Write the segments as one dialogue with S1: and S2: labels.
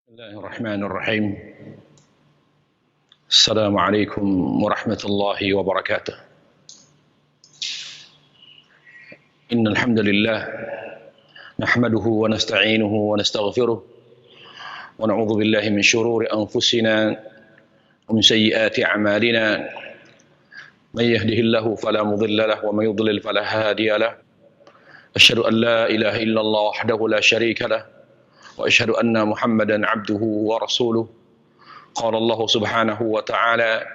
S1: Bismillahirrahmanirrahim. Assalamualaikum warahmatullahi wabarakatuh. Innal hamdalillah nahmaduhu wa nasta'inuhu wa nastaghfiruh wa na'udzu billahi min shururi anfusina wa min sayyiati a'malina. May yahdihillahu fala mudilla lahu wa may yudlil fala hadiya lahu. Asyhadu an la ilaha illallah wahdahu la syarika lahu وأشهد أن محمدا عبده ورسوله قال الله سبحانه وتعالى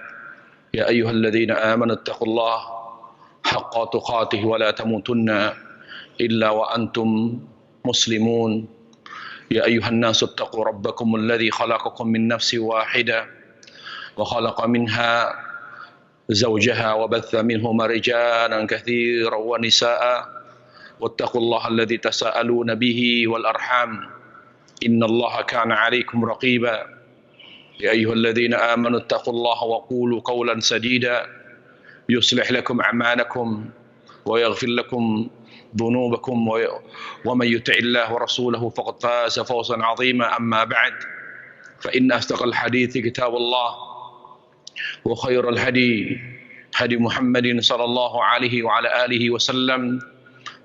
S1: يا أيها الذين آمنوا اتقوا الله حق تقاته ولا تموتن إلا وأنتم مسلمون يا أيها الناس اتقوا ربكم الذي خلقكم من نفس واحدة وخلق منها زوجها وبث منهما رجالا كثيرا ونساء واتقوا الله الذي تساءلون به والأرحام إن الله كان عليكم رقيبا يا أيها الذين آمنوا اتقوا الله وقولوا قولا سديدا يصلح لكم أعمالكم ويغفر لكم ذنوبكم ومن يطع الله ورسوله فقد فاز فوزا عظيما أما بعد فإن أصدق الحديث كتاب الله وخير الهدي هدي محمد صلى الله عليه وعلى آله وسلم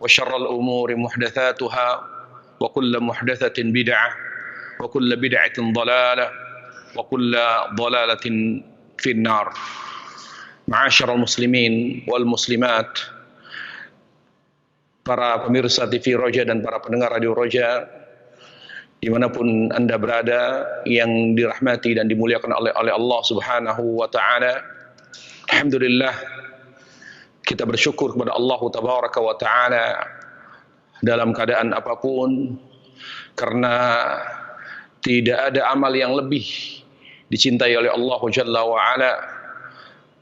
S1: وشر الأمور محدثاتها وكل محدثة بدعة وكل بدعة ضلالة وكل ضلالة في النار. معاشر المسلمين والmuslimat, para pemirsa TV Roja dan para pendengar Radio Roja dimanapun Anda berada yang dirahmati dan dimuliakan oleh Allah Subhanahu wa Ta'ala. Alhamdulillah, kita bersyukur kepada Allah Tabaraka wa Ta'ala dalam keadaan apapun, karena tidak ada amal yang lebih dicintai oleh Allah Jalla wa Ala.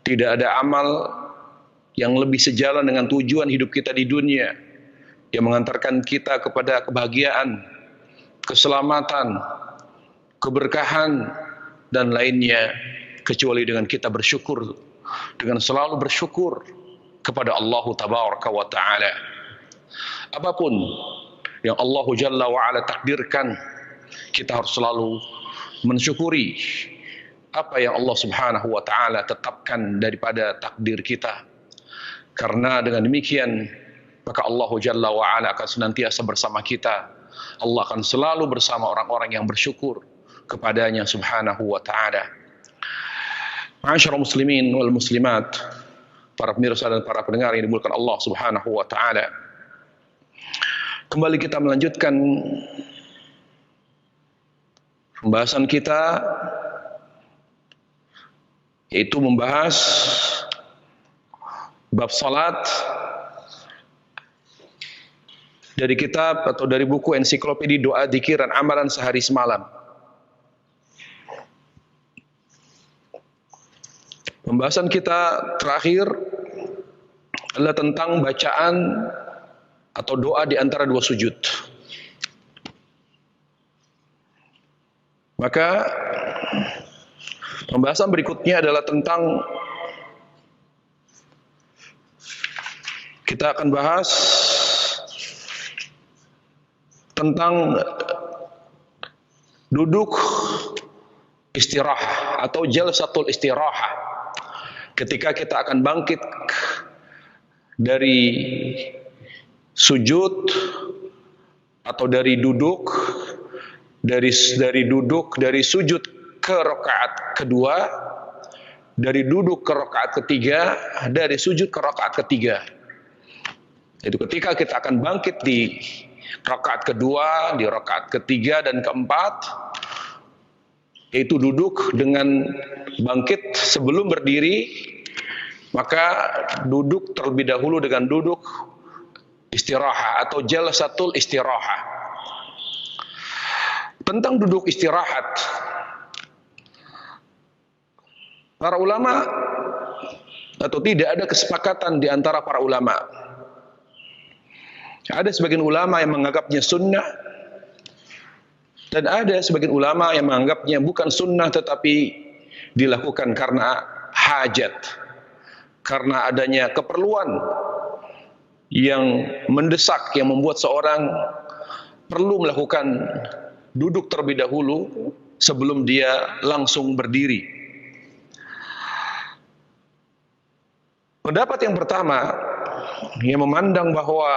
S1: Tidak ada amal yang lebih sejalan dengan tujuan hidup kita di dunia, yang mengantarkan kita kepada kebahagiaan, keselamatan, keberkahan dan lainnya, kecuali dengan kita bersyukur, dengan selalu bersyukur kepada Allah Tabaraka wa Ta'ala. Apapun yang Allah Jalla wa'ala takdirkan, kita harus selalu mensyukuri apa yang Allah Subhanahu wa Ta'ala tetapkan daripada takdir kita. Karena dengan demikian, maka Allah Jalla wa'ala akan senantiasa bersama kita. Allah akan selalu bersama orang-orang yang bersyukur kepadanya Subhanahu wa Ta'ala. Ma'asyiral muslimin wal muslimat, para pemirsa dan para pendengar yang dimuliakan Allah Subhanahu wa Ta'ala, kembali kita melanjutkan pembahasan kita, yaitu membahas bab salat dari kitab atau dari buku ensiklopedi doa, dzikir dan amalan sehari semalam. Pembahasan kita terakhir adalah tentang bacaan atau doa di antara dua sujud. Maka pembahasan berikutnya adalah tentang, kita akan bahas tentang duduk istirahat atau jalsatul istirahah, ketika kita akan bangkit dari sujud atau dari duduk, dari sujud ke rakaat kedua, dari duduk ke rakaat ketiga, dari sujud ke rakaat ketiga. Itu ketika kita akan bangkit di rakaat kedua, di rakaat ketiga dan keempat, yaitu duduk dengan bangkit sebelum berdiri, maka duduk terlebih dahulu dengan duduk istirahat atau jalsatul istirahah. Tentang duduk istirahat, para ulama atau tidak ada kesepakatan di antara para ulama. Ada sebagian ulama yang menganggapnya sunnah, dan ada sebagian ulama yang menganggapnya bukan sunnah tetapi dilakukan karena hajat, karena adanya keperluan yang mendesak, yang membuat seorang perlu melakukan duduk terlebih dahulu sebelum dia langsung berdiri. Pendapat yang pertama yang memandang bahwa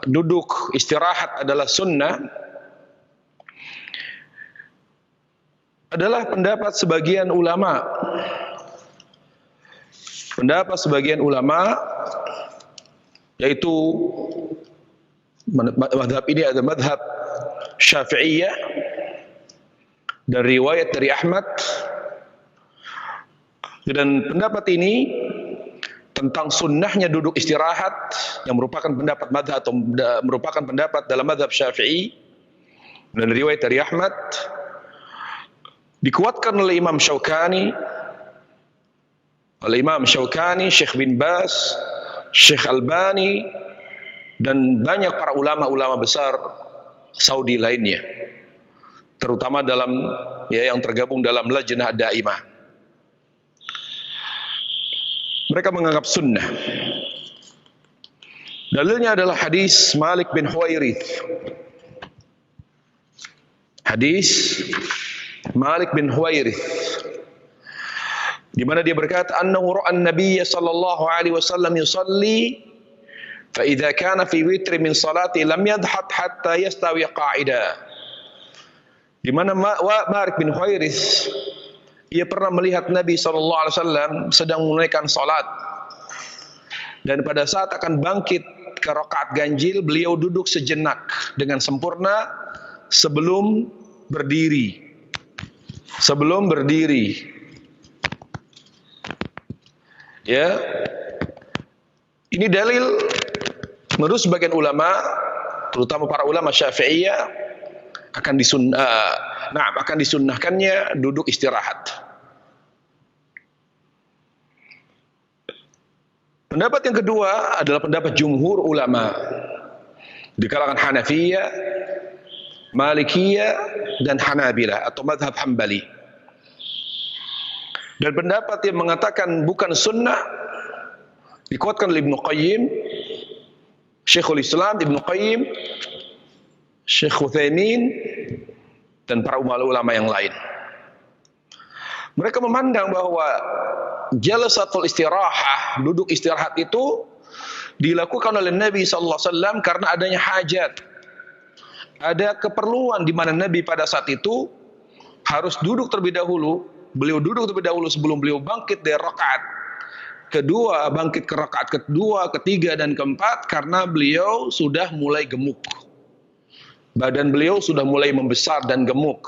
S1: duduk istirahat adalah sunnah adalah pendapat sebagian ulama. Pendapat sebagian ulama yaitu madhab ini ada madhab Syafi'iyah dan riwayat dari Ahmad, dan pendapat ini tentang sunnahnya duduk istirahat yang merupakan pendapat madhab atau merupakan pendapat dalam madhab Syafi'i dan riwayat dari Ahmad dikuatkan oleh Imam Syaukani, Syekh bin Baz, Syekh Albani, dan banyak para ulama-ulama besar Saudi lainnya, terutama dalam yang tergabung dalam Lajnah Daimah. Mereka menganggap sunnah. Dalilnya adalah hadis Malik bin Huwairith. Hadis Malik bin Huwairith, di mana dia berkata, "Annahu ra'a an-nabiy sallallahu alaihi wasallam yusalli, fa idza kana fi witr min salati lam yadhat hatta yastawi qa'ida." Di mana Malik bin Huwairith ia pernah melihat Nabi sallallahu alaihi wasallam sedang menunaikan salat, dan pada saat akan bangkit ke rakaat ganjil beliau duduk sejenak dengan sempurna sebelum berdiri. Ya, ini dalil menurut sebagian ulama, terutama para ulama Syafi'iyah, akan disunnahkannya duduk istirahat. Pendapat yang kedua adalah pendapat jumhur ulama di kalangan Hanafiyah, Malikiyah, dan Hanabilah atau mazhab Hambali. Dan pendapat yang mengatakan bukan sunnah dikuatkan oleh Ibnu Qayyim, Syekhul Islam Ibnu Qayyim, Syekh Utsaimin, dan para ulama yang lain. Mereka memandang bahwa jalsatul istirahah, duduk istirahat itu dilakukan oleh Nabi sallallahu alaihi wasallam karena adanya hajat. Ada keperluan di mana Nabi pada saat itu harus duduk terlebih dahulu. Beliau duduk terlebih dahulu sebelum beliau bangkit dari rakaat kedua, bangkit ke rakaat kedua, ketiga, dan keempat, karena beliau sudah mulai gemuk. Badan beliau sudah mulai membesar dan gemuk.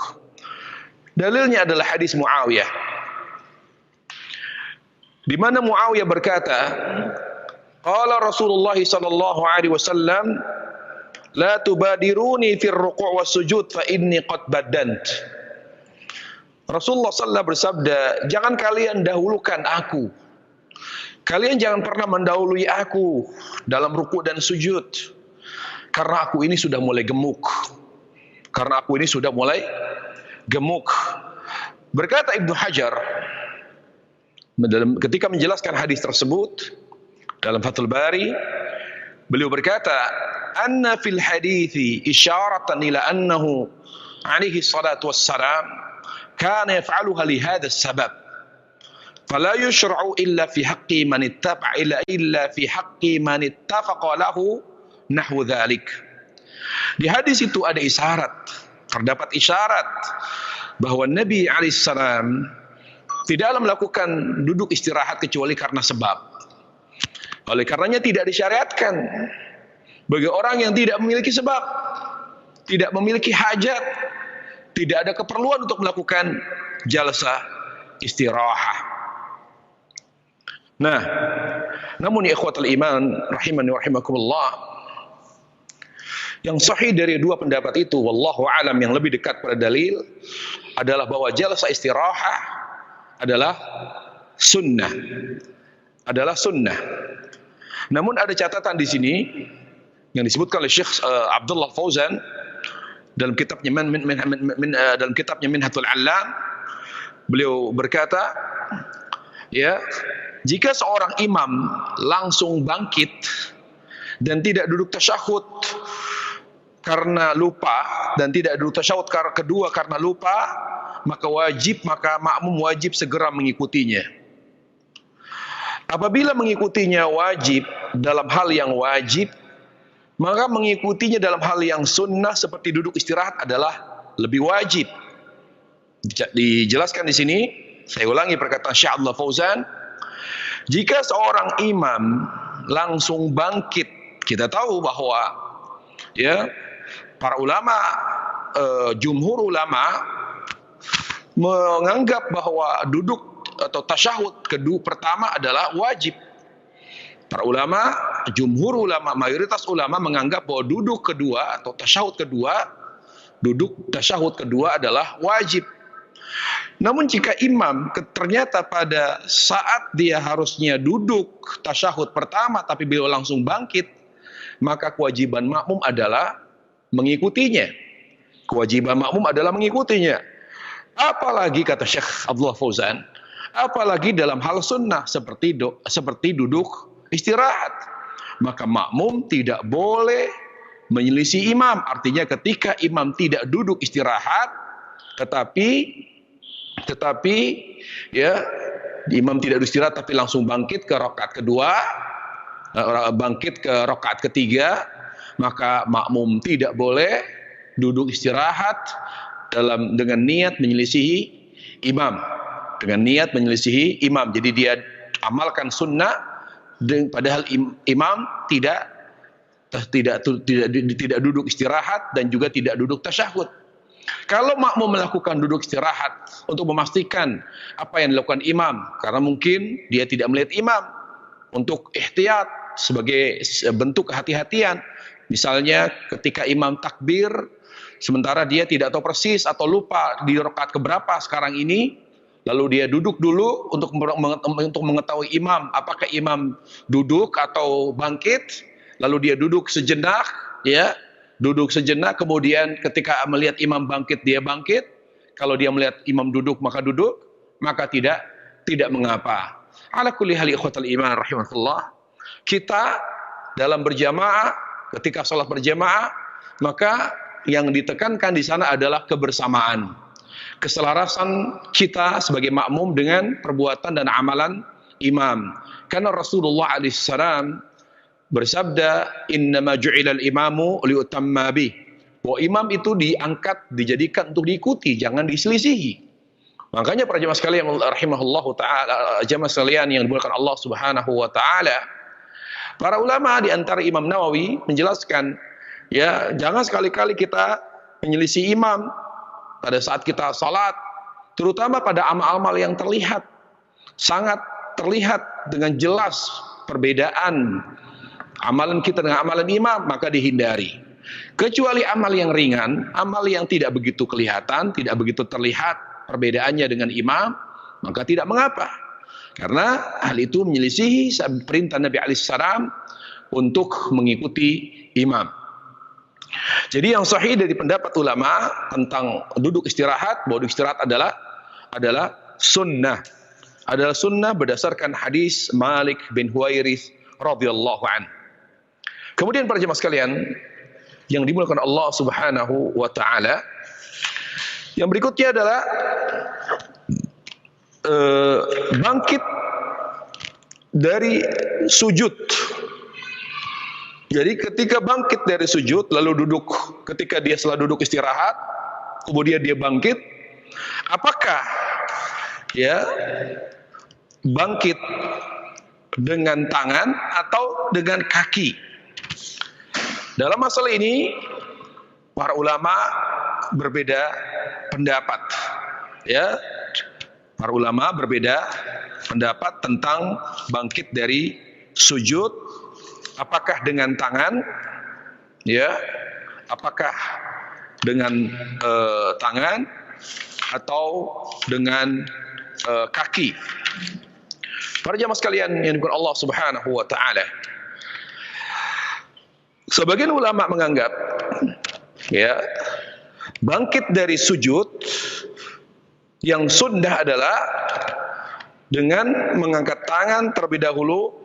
S1: Dalilnya adalah hadis Muawiyah, di mana Muawiyah berkata, qala Rasulullah sallallahu alaihi wasallam, la tubadiruni fir ruku' was sujud fa inni qad baddant. Rasulullah sallallahu bersabda, jangan kalian dahulukan aku. Kalian jangan pernah mendahului aku dalam ruku' dan sujud, karena aku ini sudah mulai gemuk. Berkata Ibnu Hajar ketika menjelaskan hadis tersebut dalam Fathul Bari, beliau berkata, anna fil hadithi isyaratan ila annahu alaihi salatu wassalam kana yaf'aluha li hadha as-sabab fala yushra'u illa fi haqqi man ittaba'a illa fi haqqi man ittafaqa lahu nahwu dhalik. Di hadis itu ada terdapat isyarat bahwa Nabi alaihissalam tidaklah melakukan duduk istirahat kecuali karena sebab. Oleh karenanya tidak disyariatkan bagi orang yang tidak memiliki sebab, tidak memiliki hajat, tidak ada keperluan untuk melakukan jalsah istirahah. Nah, namun ya ikhwatal iman rahimani wa rahimakumullah, yang sahih dari dua pendapat itu, wallahu alam, yang lebih dekat pada dalil adalah bahwa jalsah istirahah adalah sunnah. Namun ada catatan di sini yang disebutkan oleh Syekh Abdullah Fauzan dalam kitabnya Minhatul Allam. Beliau berkata, ya, jika seorang imam langsung bangkit dan tidak duduk tasyahud karena lupa dan tidak duduk tasyahud kedua karena lupa, maka makmum wajib segera mengikutinya. Apabila mengikutinya wajib dalam hal yang wajib, maka mengikutinya dalam hal yang sunnah seperti duduk istirahat adalah lebih wajib. Dijelaskan di sini, saya ulangi perkataan Syekh Abdullah Fauzan, jika seorang imam langsung bangkit, kita tahu bahwa ya para ulama, jumhur ulama menganggap bahwa duduk atau tasyahud kedua pertama adalah wajib. Para ulama, jumhur ulama, mayoritas ulama menganggap bahwa duduk kedua atau tasyahud kedua adalah wajib. Namun jika imam ternyata pada saat dia harusnya duduk tasyahud pertama tapi beliau langsung bangkit, maka kewajiban makmum adalah mengikutinya. Kewajiban makmum adalah mengikutinya. Apalagi kata Syekh Abdullah Fauzan, apalagi dalam hal sunnah seperti duduk istirahat, maka makmum tidak boleh menyelisih imam. Artinya ketika imam tidak duduk istirahat, tetapi ya imam tidak duduk istirahat tapi langsung bangkit ke rakaat kedua, bangkit ke rakaat ketiga, maka makmum tidak boleh duduk istirahat dengan niat menyelisihi imam. Jadi dia amalkan sunnah, padahal imam tidak duduk istirahat dan juga tidak duduk tasyahud. Kalau makmum melakukan duduk istirahat untuk memastikan apa yang dilakukan imam, karena mungkin dia tidak melihat imam, untuk ihtiyat sebagai bentuk kehati-hatian. Misalnya ketika imam takbir, sementara dia tidak tahu persis atau lupa di rakaat keberapa sekarang ini, lalu dia duduk dulu untuk mengetahui imam, apakah imam duduk atau bangkit, lalu dia duduk sejenak, kemudian ketika melihat imam bangkit, dia bangkit. Kalau dia melihat imam duduk, maka tidak mengapa. Ala kulli hal ikhwatal iman rahimahullah, kita dalam berjamaah, ketika sholat berjamaah, maka yang ditekankan di sana adalah kebersamaan, keselarasan kita sebagai makmum dengan perbuatan dan amalan imam. Karena Rasulullah alaihissalam bersabda, innama ju'ilal imamu liutamma bih, bahwa imam itu dijadikan untuk diikuti, jangan diselisihi. Makanya para jemaah sekalian rahimahullahu taala, jemaah sekalian yang dimuliakan Allah Subhanahu wa taala, para ulama di antara Imam Nawawi menjelaskan, ya jangan sekali-kali kita menyelisih imam pada saat kita salat, terutama pada amal-amal yang terlihat, sangat terlihat dengan jelas perbedaan amalan kita dengan amalan imam, maka dihindari. Kecuali amal yang ringan, amal yang tidak begitu kelihatan, tidak begitu terlihat perbedaannya dengan imam, maka tidak mengapa. Karena hal itu menyelisihi perintah Nabi alaihissalam untuk mengikuti imam. Jadi yang sahih dari pendapat ulama tentang duduk istirahat, bahwa duduk istirahat adalah sunnah. Adalah sunnah berdasarkan hadis Malik bin Huwairits radhiyallahu an. Kemudian para jemaah sekalian yang dimuliakan Allah Subhanahu wa taala, yang berikutnya adalah bangkit dari sujud. Jadi ketika bangkit dari sujud lalu duduk, ketika dia setelah duduk istirahat kemudian dia bangkit, apakah ya bangkit dengan tangan atau dengan kaki? Dalam masalah ini para ulama berbeda pendapat. Ya, para ulama berbeda pendapat tentang bangkit dari sujud, apakah dengan tangan, ya, apakah dengan tangan atau dengan kaki. Para jamaah sekalian yang dimuliakan Allah Subhanahu wa taala, sebagian ulama menganggap, ya, bangkit dari sujud yang sunnah adalah dengan mengangkat tangan terlebih dahulu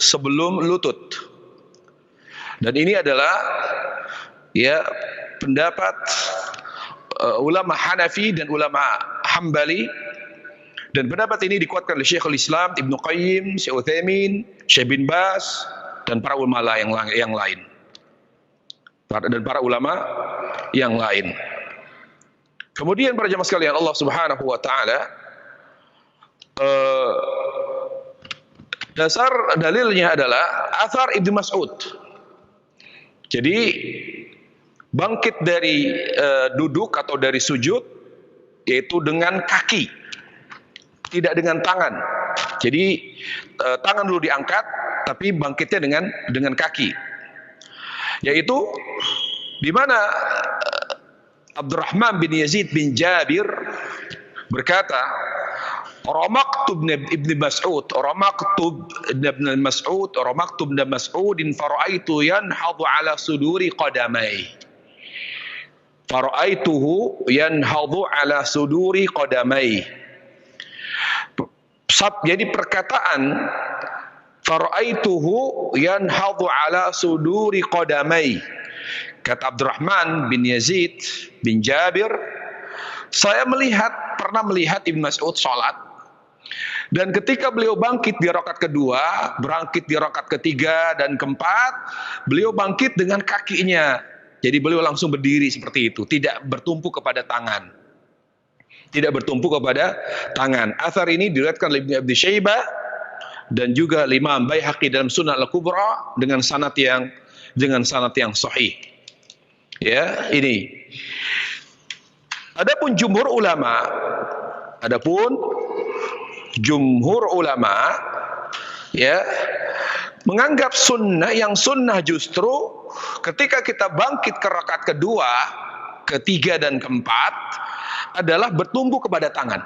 S1: sebelum lutut. Dan ini adalah ya pendapat ulama Hanafi dan ulama Hambali, dan pendapat ini dikuatkan oleh Syekhul Islam Ibnu Qayyim, Syekh Utsaimin, Syekh bin Baz, dan para ulama yang lain. Dan para ulama yang lain. Kemudian para jamaah sekalian, Allah Subhanahu wa taala dasar dalilnya adalah athar Ibnu Mas'ud. Jadi bangkit dari duduk atau dari sujud yaitu dengan kaki, tidak dengan tangan. Jadi tangan dulu diangkat, tapi bangkitnya dengan kaki. Yaitu di mana Abdurrahman bin Yazid bin Jabir berkata, Ramaktu ibn Mas'ud, Ramaktu ibn Mas'ud, Ramaktu ibn Mas'udin fara'aitu yanhadu ala suduri qadamai. Fara'aituhu yanhadu ala suduri qadamai. Jadi perkataan fara'aituhu yanhadu ala suduri qadamai. Kata Abdurrahman bin Yazid bin Jabir, saya pernah melihat Ibn Mas'ud sholat, dan ketika beliau bangkit di rakaat kedua, bangkit di rakaat ketiga dan keempat, beliau bangkit dengan kakinya. Jadi beliau langsung berdiri seperti itu, tidak bertumpu kepada tangan. Tidak bertumpu kepada tangan. Athar ini diriwayatkan oleh Ibnu Abi Syaibah dan juga Imam Baihaqi dalam Sunan Al-Kubra dengan sanad yang sahih. Ya, ini. Adapun jumhur ulama ya menganggap yang sunnah justru ketika kita bangkit ke rakaat kedua, ketiga dan keempat adalah bertumpu kepada tangan.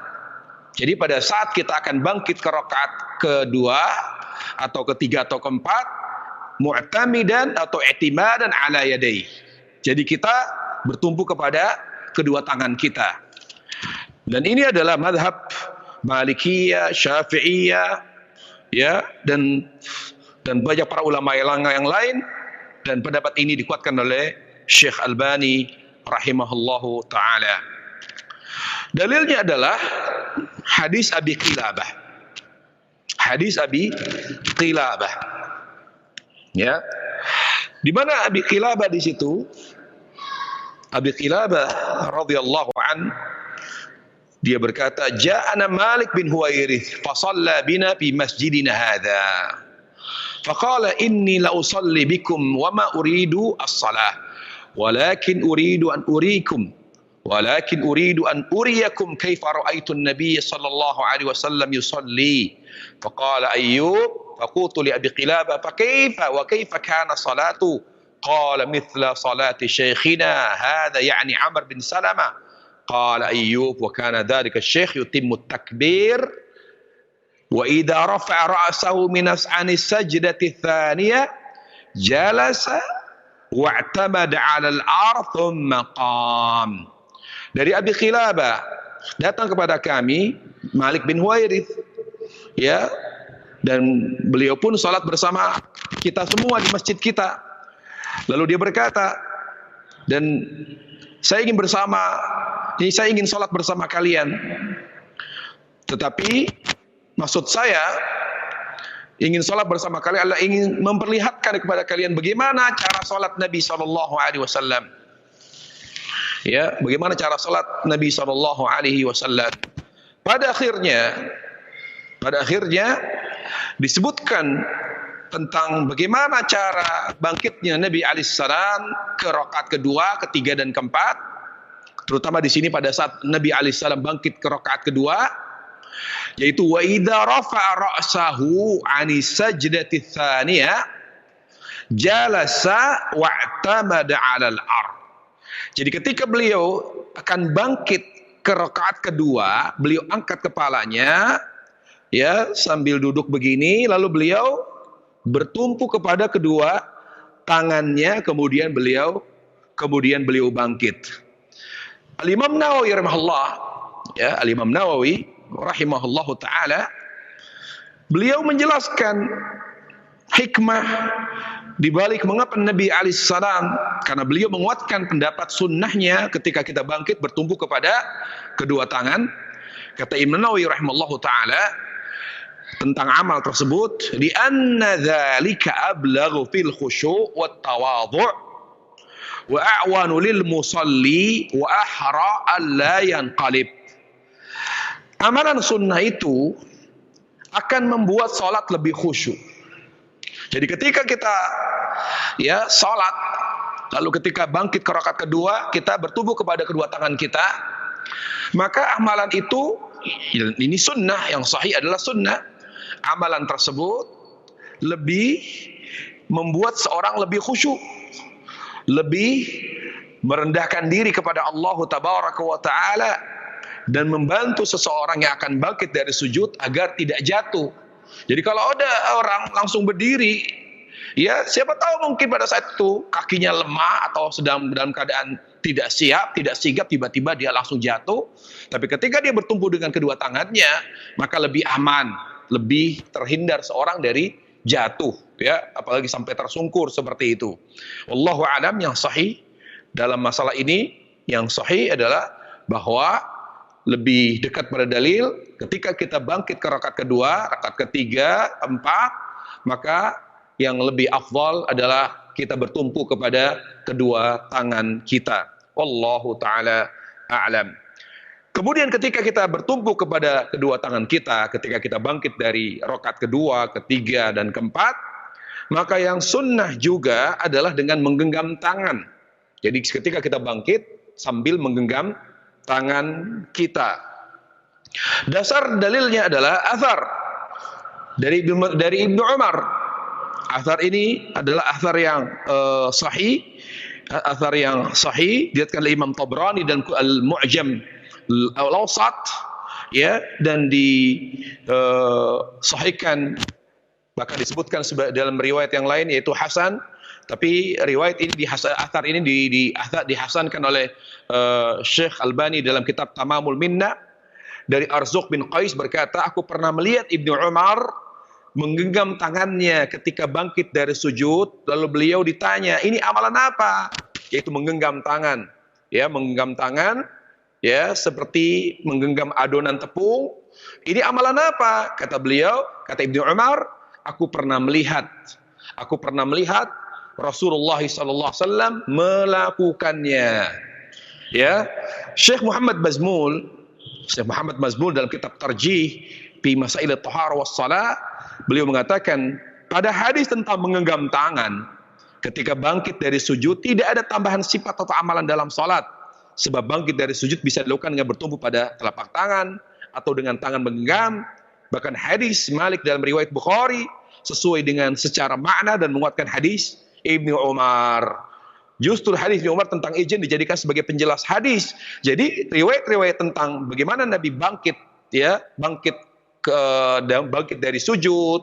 S1: Jadi pada saat kita akan bangkit ke rakaat kedua atau ketiga atau keempat, mu'tamidan atau i'timadan ala yadai. Jadi kita bertumpu kepada kedua tangan kita. Dan ini adalah mazhab Malikiyah, Syafi'iyah, ya, dan banyak para ulama yang lain, dan pendapat ini dikuatkan oleh Syekh Albani rahimahullahu taala. Dalilnya adalah hadis Abi Qilabah. Hadis Abi Qilabah. Ya. Di mana Abi Qilabah di situ? Abi Qilabah radhiyallahu an, dia berkata, "Ja'ana Malik bin Huwairith fa shalla bina fi masjidina hadha. Faqala inni la usalli bikum wa ma uridu as-salah, walakin uridu an uriyakum kaifa ra'aytu an-nabiy sallallahu alaihi wasallam yusalli." Faqala Ayyub, فقلت لأبي قلابة فكيف كان صلاته؟ قال مثل صلاة شيخنا هذا، يعني عمرو بن سلمة. قال أيوب وكان ذلك الشيخ يتم التكبير وإذا رفع رأسه عن السجدة الثانية جلس واعتمد على الأرض ثم قام. Dari Abi Qilabah datang kepada kami Malik bin Huwairith, ya, dan beliau pun salat bersama kita semua di masjid kita. Lalu dia berkata, dan saya ingin salat bersama kalian. Tetapi maksud saya ingin salat bersama kalian adalah ingin memperlihatkan kepada kalian bagaimana cara salat Nabi sallallahu alaihi wasallam. Ya, bagaimana cara salat Nabi sallallahu alaihi wasallam. Pada akhirnya disebutkan tentang bagaimana cara bangkitnya Nabi alaihissalam ke rakaat kedua, ketiga dan keempat. Terutama di sini pada saat Nabi alaihissalam bangkit ke rakaat kedua, yaitu wa idza rafa'a ra'sahu 'ani sajdati tsaniyah jalasa wa'tamada 'alal ard. Jadi ketika beliau akan bangkit ke rakaat kedua, beliau angkat kepalanya, ya, sambil duduk begini, lalu beliau bertumpu kepada kedua tangannya, kemudian beliau bangkit. Al-Imam Nawawi rahimahullahu taala, beliau menjelaskan hikmah di balik mengapa Nabi alaihissalam, karena beliau menguatkan pendapat sunnahnya ketika kita bangkit bertumpu kepada kedua tangan. Kata Imam Nawawi rahimallahu taala tentang amal tersebut, li anna dzalika ablaghu fil khusyu' wat tawadhu' wa a'wanu lil musalli wa ahra alla yanqalib. Amalan sunnah itu akan membuat salat lebih khusyuk. Jadi ketika kita salat, lalu ketika bangkit ke rakaat kedua, kita bertubuh kepada kedua tangan kita, maka amalan itu, ini sunnah, yang sahih adalah sunnah. Amalan tersebut lebih membuat seorang lebih khusyuk, lebih merendahkan diri kepada Allah Tabaraka wa Ta'ala, dan membantu seseorang yang akan bangkit dari sujud agar tidak jatuh. Jadi kalau ada orang langsung berdiri, siapa tahu mungkin pada saat itu kakinya lemah atau sedang dalam keadaan tidak siap, tidak sigap, tiba-tiba dia langsung jatuh. Tapi ketika dia bertumpu dengan kedua tangannya, maka lebih aman, lebih terhindar seorang dari jatuh, apalagi sampai tersungkur seperti itu. Wallahu a'lam. Yang sahih dalam masalah ini, yang sahih adalah bahwa lebih dekat pada dalil ketika kita bangkit ke rakaat kedua, rakaat ketiga, keempat, maka yang lebih afdal adalah kita bertumpu kepada kedua tangan kita. Wallahu ta'ala a'lam. Kemudian ketika kita bertumpu kepada kedua tangan kita, ketika kita bangkit dari rakaat kedua, ketiga, dan keempat, maka yang sunnah juga adalah dengan menggenggam tangan. Jadi ketika kita bangkit sambil menggenggam tangan kita. Dasar dalilnya adalah athar dari Ibnu Umar. Athar ini adalah athar yang sahih, athar yang sahih diriwayatkan oleh Imam Tabrani dan Al-Mu'jam Al-Awsat, dan disahihkan, bahkan disebutkan dalam riwayat yang lain yaitu hasan. Tapi riwayat ini athar ini dihasankan oleh Syekh Albani dalam kitab Tamamul Minna. Dari Arzuq bin Qais berkata, aku pernah melihat Ibnu Umar menggenggam tangannya ketika bangkit dari sujud, lalu beliau ditanya, ini amalan apa? Yaitu menggenggam tangan. Menggenggam tangan, seperti menggenggam adonan tepung. Ini amalan apa? Kata beliau, kata Ibnu Umar, aku pernah melihat Rasulullah SAW melakukannya. Syekh Muhammad Mazmul dalam kitab Tarjih fi Masail at-Taharah was Shalah, beliau mengatakan pada hadis tentang menggenggam tangan ketika bangkit dari sujud tidak ada tambahan sifat atau amalan dalam salat, sebab bangkit dari sujud bisa dilakukan dengan bertumpu pada telapak tangan atau dengan tangan menggenggam. Bahkan hadis Malik dalam riwayat Bukhari sesuai dengan secara makna dan menguatkan hadis Ibnu Umar. Justru hadis Ibnu Umar tentang izin dijadikan sebagai penjelas hadis. Jadi riwayat-riwayat tentang bagaimana Nabi bangkit dari sujud,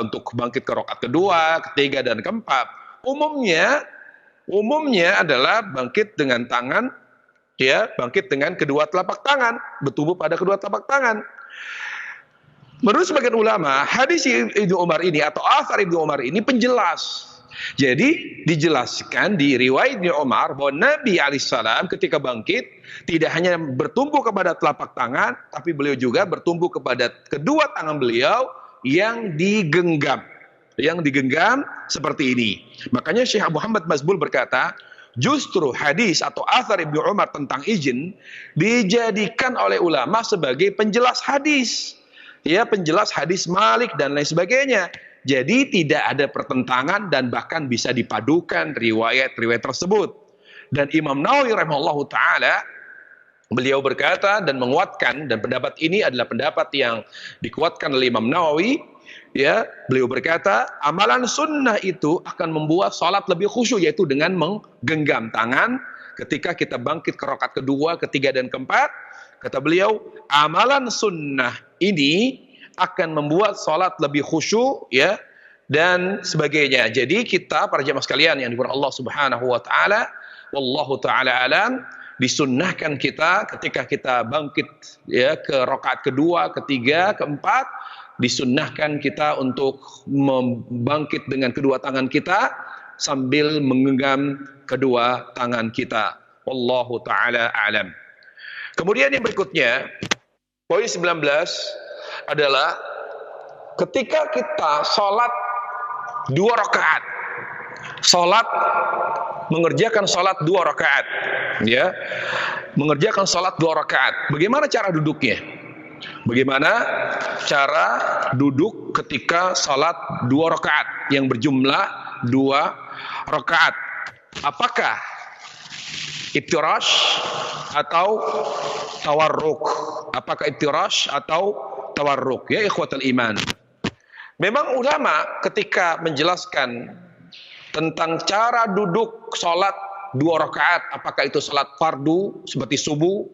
S1: untuk bangkit ke rakaat kedua, ketiga, dan keempat, umumnya adalah bangkit dengan tangan, bangkit dengan kedua telapak tangan, bertumbuh pada kedua telapak tangan. Menurut sebagian ulama, hadis Ibnu Umar ini atau athar Ibnu Umar ini penjelas. Jadi dijelaskan di riwayat Ibnu Umar bahwa Nabi alaihissalam ketika bangkit tidak hanya bertumpu kepada telapak tangan, tapi beliau juga bertumpu kepada kedua tangan beliau yang digenggam. Yang digenggam seperti ini. Makanya Syekh Muhammad Mazmul berkata, justru hadis atau athar Ibnu Umar tentang izin dijadikan oleh ulama sebagai penjelas hadis. Penjelas hadis Malik dan lain sebagainya. Jadi tidak ada pertentangan dan bahkan bisa dipadukan riwayat-riwayat tersebut. Dan Imam Nawawi rahimahullahu taala beliau berkata dan menguatkan, dan pendapat ini adalah pendapat yang dikuatkan oleh Imam Nawawi, beliau berkata amalan sunnah itu akan membuat salat lebih khusyuk, yaitu dengan menggenggam tangan ketika kita bangkit ke rakaat kedua, ketiga, dan keempat. Kata beliau, amalan sunnah ini akan membuat salat lebih khusyuk, dan sebagainya. Jadi kita para jemaah sekalian yang dimuliakan Allah Subhanahu wa taala, wallahu taala alam, disunnahkan kita ketika kita bangkit ke rakaat kedua, ketiga, keempat, disunnahkan kita untuk membangkit dengan kedua tangan kita sambil menggenggam kedua tangan kita. Wallahu ta'ala a'lam. Kemudian yang berikutnya, poin 19 adalah ketika kita sholat 2 rakaat, mengerjakan sholat 2 rakaat, ya, mengerjakan sholat 2 rakaat. Bagaimana cara duduknya? Bagaimana cara duduk ketika sholat 2 rakaat yang berjumlah 2 rakaat? Apakah iftirash atau tawarruk? Apakah iftirash atau tawarruk? Ya ikhwatal iman. Memang ulama ketika menjelaskan tentang cara duduk sholat 2 rakaat, apakah itu sholat fardu seperti subuh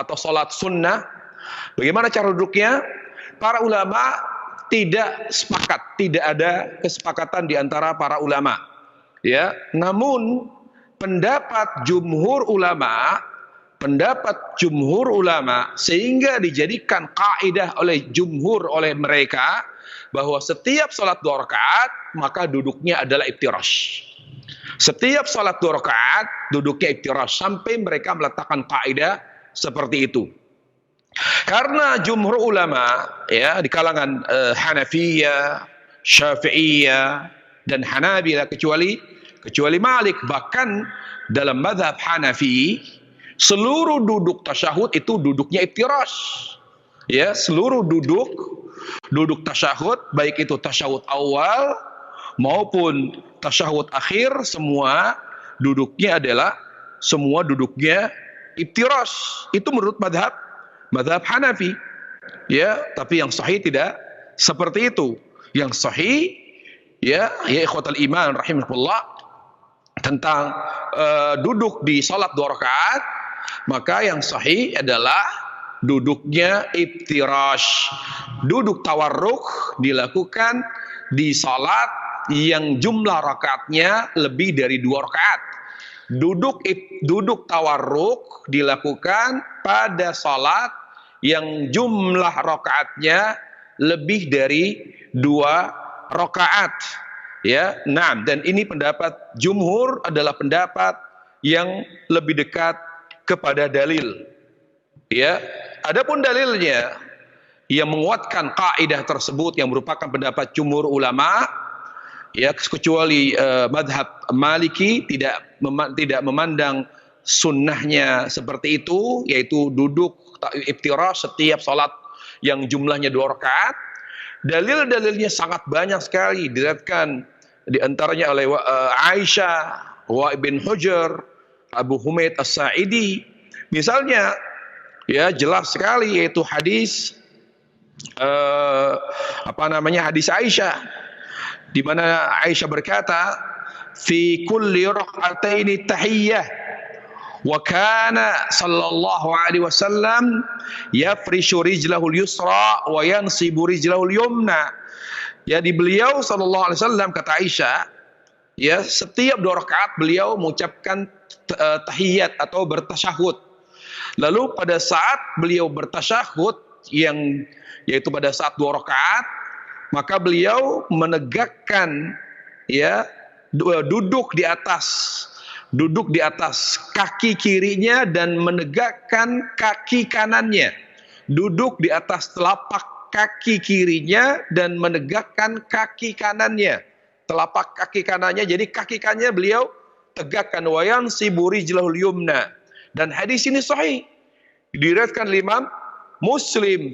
S1: atau sholat sunnah, bagaimana cara duduknya? Para ulama tidak sepakat, tidak ada kesepakatan di antara para ulama. Ya, namun pendapat jumhur ulama sehingga dijadikan kaidah oleh jumhur, oleh mereka, bahwa setiap sholat 2 rakaat maka duduknya adalah iftirash. Setiap sholat 2 rakaat duduknya iftirash, sampai mereka meletakkan kaidah seperti itu. Karena jumhur ulama, ya, di kalangan Hanafiyah, Syafi'iyah dan Hanabilah, kecuali Malik, bahkan dalam mazhab Hanafi seluruh duduk tasyahud itu duduknya iftirash. Ya, seluruh duduk tasyahud, baik itu tasyahud awal maupun tasyahud akhir, semua duduknya iftirash. Itu menurut mazhab Hanafi. Ya, tapi yang sahih tidak seperti itu. Yang sahih, ya ikhwatal iman rahimakumullah, tentang duduk di salat 2 rakaat, maka yang sahih adalah duduknya iftirash. Duduk tawarruk dilakukan di salat yang jumlah rakaatnya lebih dari 2 rakaat. Duduk tawarruk dilakukan pada salat yang jumlah rakaatnya lebih dari 2 rakaat. Ya, nah, dan ini pendapat jumhur adalah pendapat yang lebih dekat kepada dalil. Ya, adapun dalilnya yang menguatkan kaidah tersebut yang merupakan pendapat jumhur ulama, ya, kecuali madhab Maliki tidak memandang sunnahnya seperti itu, yaitu duduk iftirash setiap salat yang jumlahnya 2 rakaat. Dalil-dalilnya sangat banyak sekali, diriwayatkan di antaranya oleh Aisyah, Wa'il bin Hujr, Abu Humaid As-Sa'idi. Misalnya, ya jelas sekali, yaitu hadis hadis Aisyah, di mana Aisyah berkata, fi kulli rak'ataini tahiyyah wa kana sallallahu alaihi wasallam yafrishu rijlahu al-yusra wa yansibu rijlahu al-yumna. Ya, di beliau sallallahu alaihi wasallam, kata Aisyah, ya setiap 2 rakaat beliau mengucapkan tahiyat atau bertasyahud. Lalu pada saat beliau bertasyahud, yaitu pada saat 2 rakaat, maka beliau menegakkan, ya, duduk di atas kaki kirinya dan menegakkan kaki kanannya. Duduk di atas telapak kaki kirinya dan menegakkan kaki kanannya. Telapak kaki kanannya, jadi kaki kanannya beliau tegakkan. Wa yansibu rijlahul yumna. Dan hadis ini sahih, diriwayatkan Imam Muslim.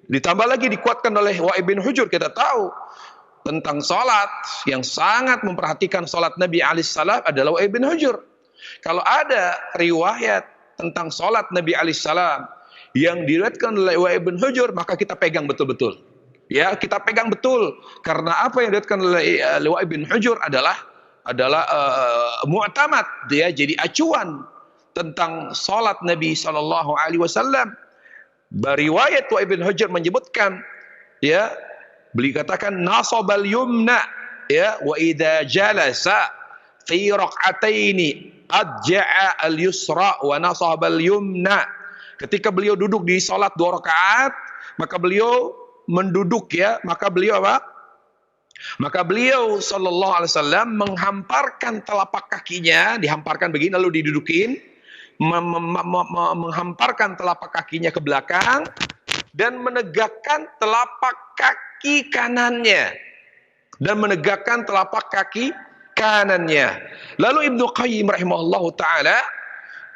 S1: Ditambah lagi dikuatkan oleh Wa'il bin Hujr. Kita tahu tentang salat, yang sangat memperhatikan salat Nabi alaihissalam adalah Wa'il bin Hujr. Kalau ada riwayat tentang salat Nabi alaihissalam yang diriwayatkan oleh Wa'il bin Hujr, maka kita pegang betul-betul. Ya, kita pegang betul, karena apa yang diriwayatkan oleh Wa'il bin Hujr adalah mu'tamad, dia jadi acuan tentang salat Nabi sallallahu alaihi wasallam. Beriwayat Wa'il bin Hujr menyebutkan, ya, beliau katakan nasabal yumna, ya, wa idza jalasa fi rak'ataini adja'a al-yusra wa nasabal yumna. Ketika beliau duduk di salat 2 rakaat, maka beliau menduduk ya, maka beliau apa? Maka beliau sallallahu alaihi wasallam menghamparkan telapak kakinya, dihamparkan begini lalu didudukin, menghamparkan telapak kakinya ke belakang dan menegakkan telapak kaki kanannya. Lalu Ibnu Qayyim rahimahullahu taala,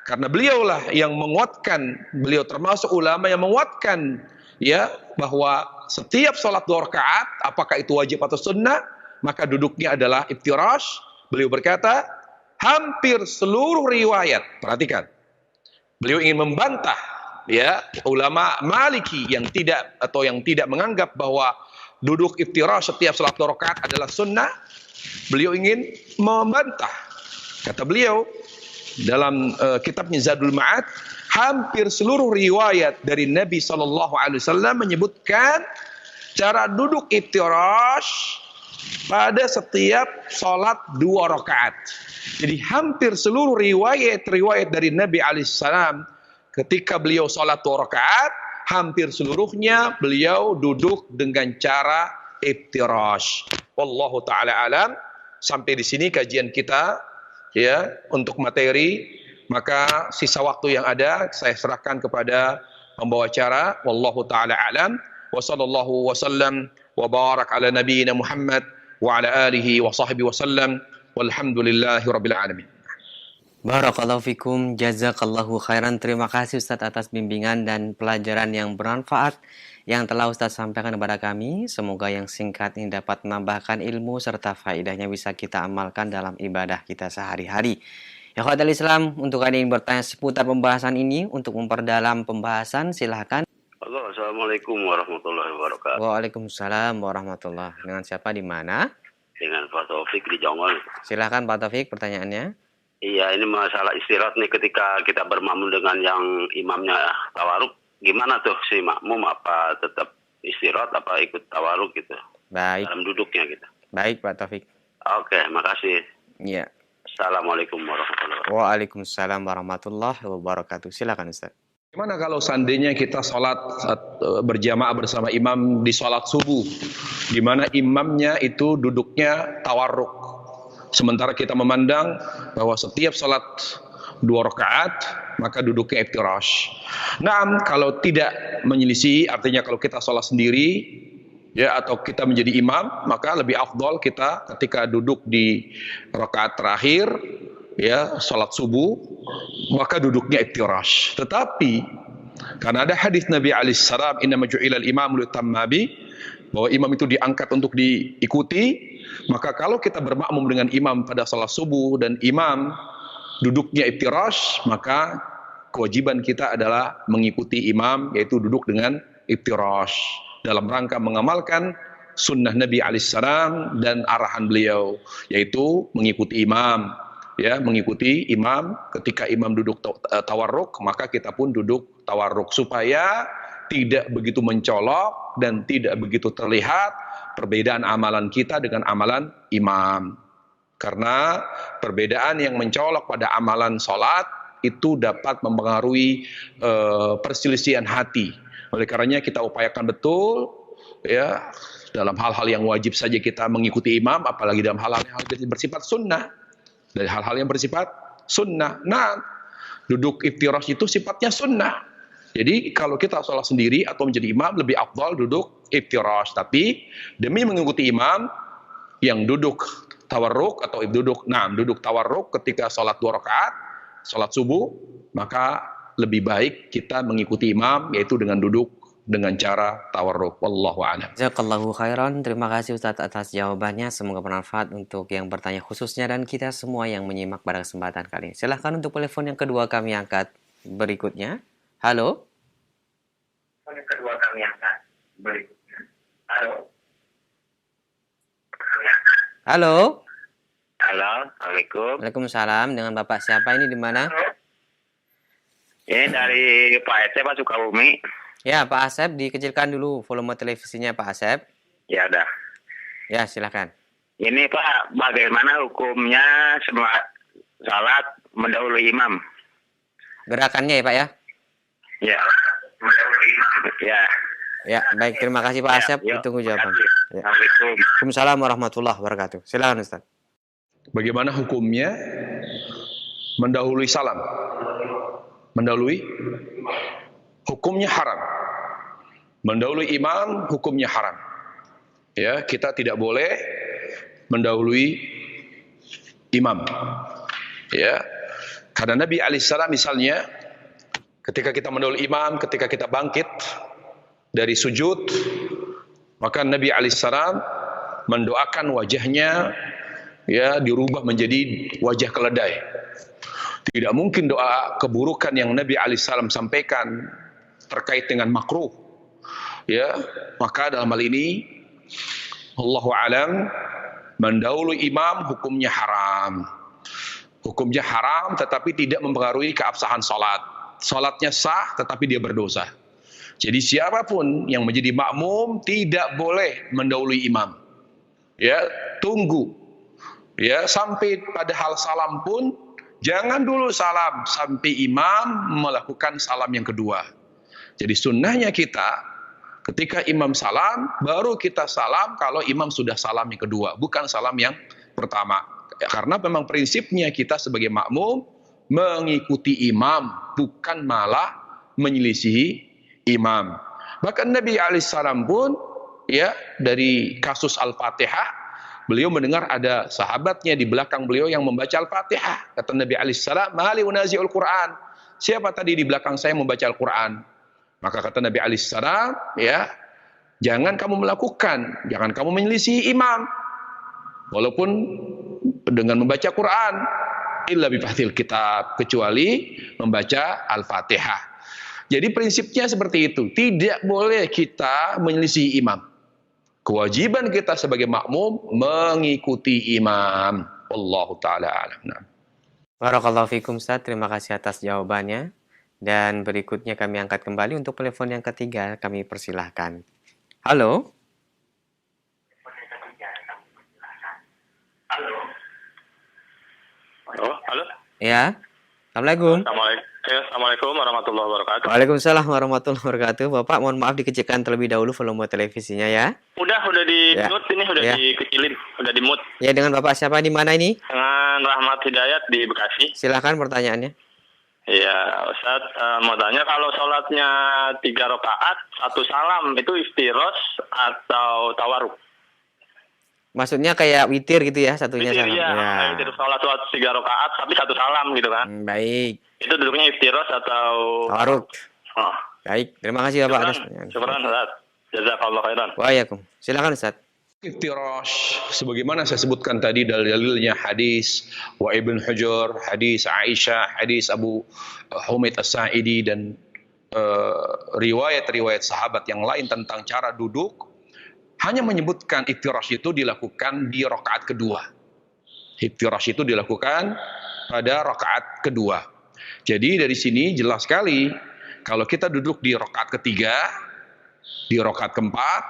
S1: karena beliaulah yang menguatkan, beliau termasuk ulama yang menguatkan ya bahwa setiap salat 2 rakaat apakah itu wajib atau sunnah, maka duduknya adalah iftirash. Beliau berkata, hampir seluruh riwayat, perhatikan, beliau ingin membantah ya ulama Maliki yang tidak menganggap bahwa duduk iftirash setiap salat 2 rakaat adalah sunnah. Beliau ingin membantah. Kata beliau dalam kitabnya Zadul Ma'ad, hampir seluruh riwayat dari Nabi SAW menyebutkan cara duduk iftirash pada setiap sholat 2 rakaat. Jadi hampir seluruh riwayat dari Nabi SAW ketika beliau sholat 2 rakaat, hampir seluruhnya beliau duduk dengan cara iftirash. Wallahu ta'ala alam. Sampai di sini kajian kita ya untuk materi. Maka sisa waktu yang ada saya serahkan kepada pembawa acara. Wallahu taala alam. Wa sallallahu wasallam wa barak ala nabiyyina Muhammad wa ala alihi wa sahbihi wasallam. Walhamdulillahi rabbil alamin.
S2: Barakallahu fikum, jazakallahu khairan. Terima kasih Ustaz atas bimbingan dan pelajaran yang bermanfaat yang telah Ustaz sampaikan kepada kami. Semoga yang singkat ini dapat menambahkan ilmu serta faedahnya bisa kita amalkan dalam ibadah kita sehari-hari. Ya khadal Islam, untuk ada yang bertanya seputar pembahasan ini, untuk memperdalam pembahasan, silahkan.
S3: Halo, Assalamualaikum warahmatullahi wabarakatuh.
S2: Waalaikumsalam warahmatullahi. Dengan siapa, di mana?
S3: Dengan Pak Taufik di Jonggol.
S2: Silahkan Pak Taufik, pertanyaannya.
S3: Iya, ini masalah istirahat nih ketika kita bermakmum dengan yang imamnya tawaruk. Gimana tuh si makmum, apa tetap istirahat apa ikut tawaruk gitu?
S2: Baik.
S3: Dalam duduknya gitu.
S2: Baik Pak Taufik.
S3: Oke, makasih.
S2: Iya.
S3: Assalamualaikum warahmatullahi wabarakatuh.
S2: Waalaikumsalam warahmatullahi wabarakatuh. Silakan Ustaz.
S1: Gimana kalau seandainya kita sholat berjamaah bersama imam di sholat subuh, di mana imamnya itu duduknya tawarruk, sementara kita memandang bahwa setiap sholat 2 rakaat maka duduknya iftirash. Nah, kalau tidak menyelisih, artinya kalau kita sholat sendiri ya atau kita menjadi imam, maka lebih afdol kita ketika duduk di rakaat terakhir ya salat subuh maka duduknya iftirash. Tetapi karena ada hadis Nabi alaihi salam, innama ju'ilal imamu liutamma bi, bahwa imam itu diangkat untuk diikuti, maka kalau kita bermakmum dengan imam pada salat subuh dan imam duduknya iftirash, maka kewajiban kita adalah mengikuti imam, yaitu duduk dengan iftirash dalam rangka mengamalkan sunnah Nabi alaihissalam dan arahan beliau, yaitu mengikuti imam. Ya, mengikuti imam. Ketika imam duduk tawarruk, maka kita pun duduk tawarruk, supaya tidak begitu mencolok dan tidak begitu terlihat perbedaan amalan kita dengan amalan imam. Karena perbedaan yang mencolok pada amalan sholat itu dapat mempengaruhi perselisihan hati. Oleh karenanya kita upayakan betul ya dalam hal-hal yang wajib saja kita mengikuti imam, apalagi dalam hal-hal yang bersifat sunnah. Dari hal-hal yang bersifat sunnah. Nah, duduk iftirash itu sifatnya sunnah. Jadi kalau kita sholat sendiri atau menjadi imam, lebih afdal duduk iftirash. Tapi demi mengikuti imam yang duduk tawarruk atau duduk tawarruk ketika sholat 2 rakaat, sholat subuh, maka lebih baik kita mengikuti imam, yaitu dengan duduk dengan cara tawarruk. Wallahu a'lam.
S2: Jazakallahu khairan. Terima kasih Ustaz atas jawabannya. Semoga bermanfaat untuk yang bertanya khususnya dan kita semua yang menyimak pada kesempatan kali ini. Silahkan untuk telepon yang kedua kami angkat berikutnya. Halo.
S4: Yang kedua kami angkat berikutnya. Halo.
S2: Halo.
S3: Halo, Assalamualaikum.
S2: Waalaikumsalam. Dengan Bapak siapa ini, di mana?
S3: Ini dari Pak Ece, Pak Sukabumi.
S2: Ya, Pak Asep, dikecilkan dulu volume televisinya Pak Asep.
S3: Ya udah.
S2: Ya, silakan.
S3: Ini Pak, bagaimana hukumnya semua salat mendahului imam?
S2: Gerakannya ya Pak ya?
S3: Ya. Mendahului imam. Ya.
S2: Ya, baik. Terima kasih Pak Asep.
S3: Ya,
S2: Ditunggu
S3: terima
S2: jawaban.
S3: kasih.
S2: Ya.
S3: Assalamualaikum.
S2: Waalaikumsalam warahmatullahi wabarakatuh. Silakan Ustaz.
S1: Bagaimana hukumnya mendahului salam? Mendahului hukumnya haram. Mendahului imam hukumnya haram. Ya, kita tidak boleh mendahului imam. Ya. Karena Nabi alaihissalam misalnya ketika kita mendahului imam, ketika kita bangkit dari sujud, maka Nabi alaihissalam mendoakan wajahnya ya dirubah menjadi wajah keledai. Tidak mungkin doa keburukan yang Nabi alaihissalam sampaikan terkait dengan makruh. Ya, maka dalam hal ini Allahu alam mendahului imam hukumnya haram. Hukumnya haram tetapi tidak mempengaruhi keabsahan salat. Salatnya sah tetapi dia berdosa. Jadi siapapun yang menjadi makmum tidak boleh mendahului imam. Ya, tunggu. Ya, sampai pada hal salam pun jangan dulu salam sampai imam melakukan salam yang kedua. Jadi sunnahnya kita ketika imam salam, baru kita salam kalau imam sudah salam yang kedua, bukan salam yang pertama. Karena memang prinsipnya kita sebagai makmum mengikuti imam, bukan malah menyelisihi imam. Bahkan Nabi alaihissalam pun, ya, dari kasus Al-Fatihah, beliau mendengar ada sahabatnya di belakang beliau yang membaca Al-Fatihah. Kata Nabi alaihissalam, "Mali unazi'ul Qur'an." Siapa tadi di belakang saya membaca Al-Quran? Maka kata Nabi alaihissalam, ya, jangan kamu melakukan, jangan kamu menyelisihi imam, walaupun dengan membaca Quran, illa bifathil kitab, kecuali membaca Al-Fatihah. Jadi prinsipnya seperti itu, tidak boleh kita menyelisihi imam. Kewajiban kita sebagai makmum mengikuti imam. Wallahu taala alam.
S2: Barakallahu fikum Ustaz. Terima kasih atas jawabannya. Dan berikutnya kami angkat kembali untuk telepon yang ketiga. Kami persilahkan. Halo.
S3: Halo.
S2: Ya. Assalamualaikum.
S3: Assalamualaikum warahmatullahi wabarakatuh.
S2: Waalaikumsalam warahmatullahi wabarakatuh. Bapak mohon maaf dikecilkan terlebih dahulu volume televisinya ya.
S3: Udah di
S2: Ya.
S3: mute ini, udah
S2: Ya.
S3: dikecilin, udah di mute.
S2: Ya, dengan Bapak siapa di mana ini?
S3: Dengan Rahmat Hidayat di Bekasi.
S2: Silahkan pertanyaannya.
S3: Iya, Ustaz, mau tanya kalau sholatnya 3 rakaat, 1 salam, itu iftiros atau tawaruk?
S2: Maksudnya kayak witir gitu ya, satunya
S3: Witir,
S2: salam.
S3: ya.
S2: Ya.
S3: Witir sholat 3 rakaat, tapi 1 salam gitu kan.
S2: Baik.
S3: Itu duduknya iftiros atau...
S2: Tawaruk.
S3: Oh.
S2: Baik, terima kasih Bapak atas
S3: Syukran,
S2: pertanyaan.
S3: syukran, Ustaz. Jazakallah khairan.
S2: Waalaikumsalam. Silakan Ustaz.
S1: Iftirash, sebagaimana saya sebutkan tadi dalil-dalilnya hadis wa Ibn Hujur, hadis Aisyah, hadis Abu Humaid As-Sa'idi dan riwayat-riwayat sahabat yang lain tentang cara duduk, hanya menyebutkan iftirash itu dilakukan di rakaat kedua. Iftirash itu dilakukan pada rakaat kedua. Jadi dari sini jelas sekali kalau kita duduk di rakaat ketiga, di rakaat keempat,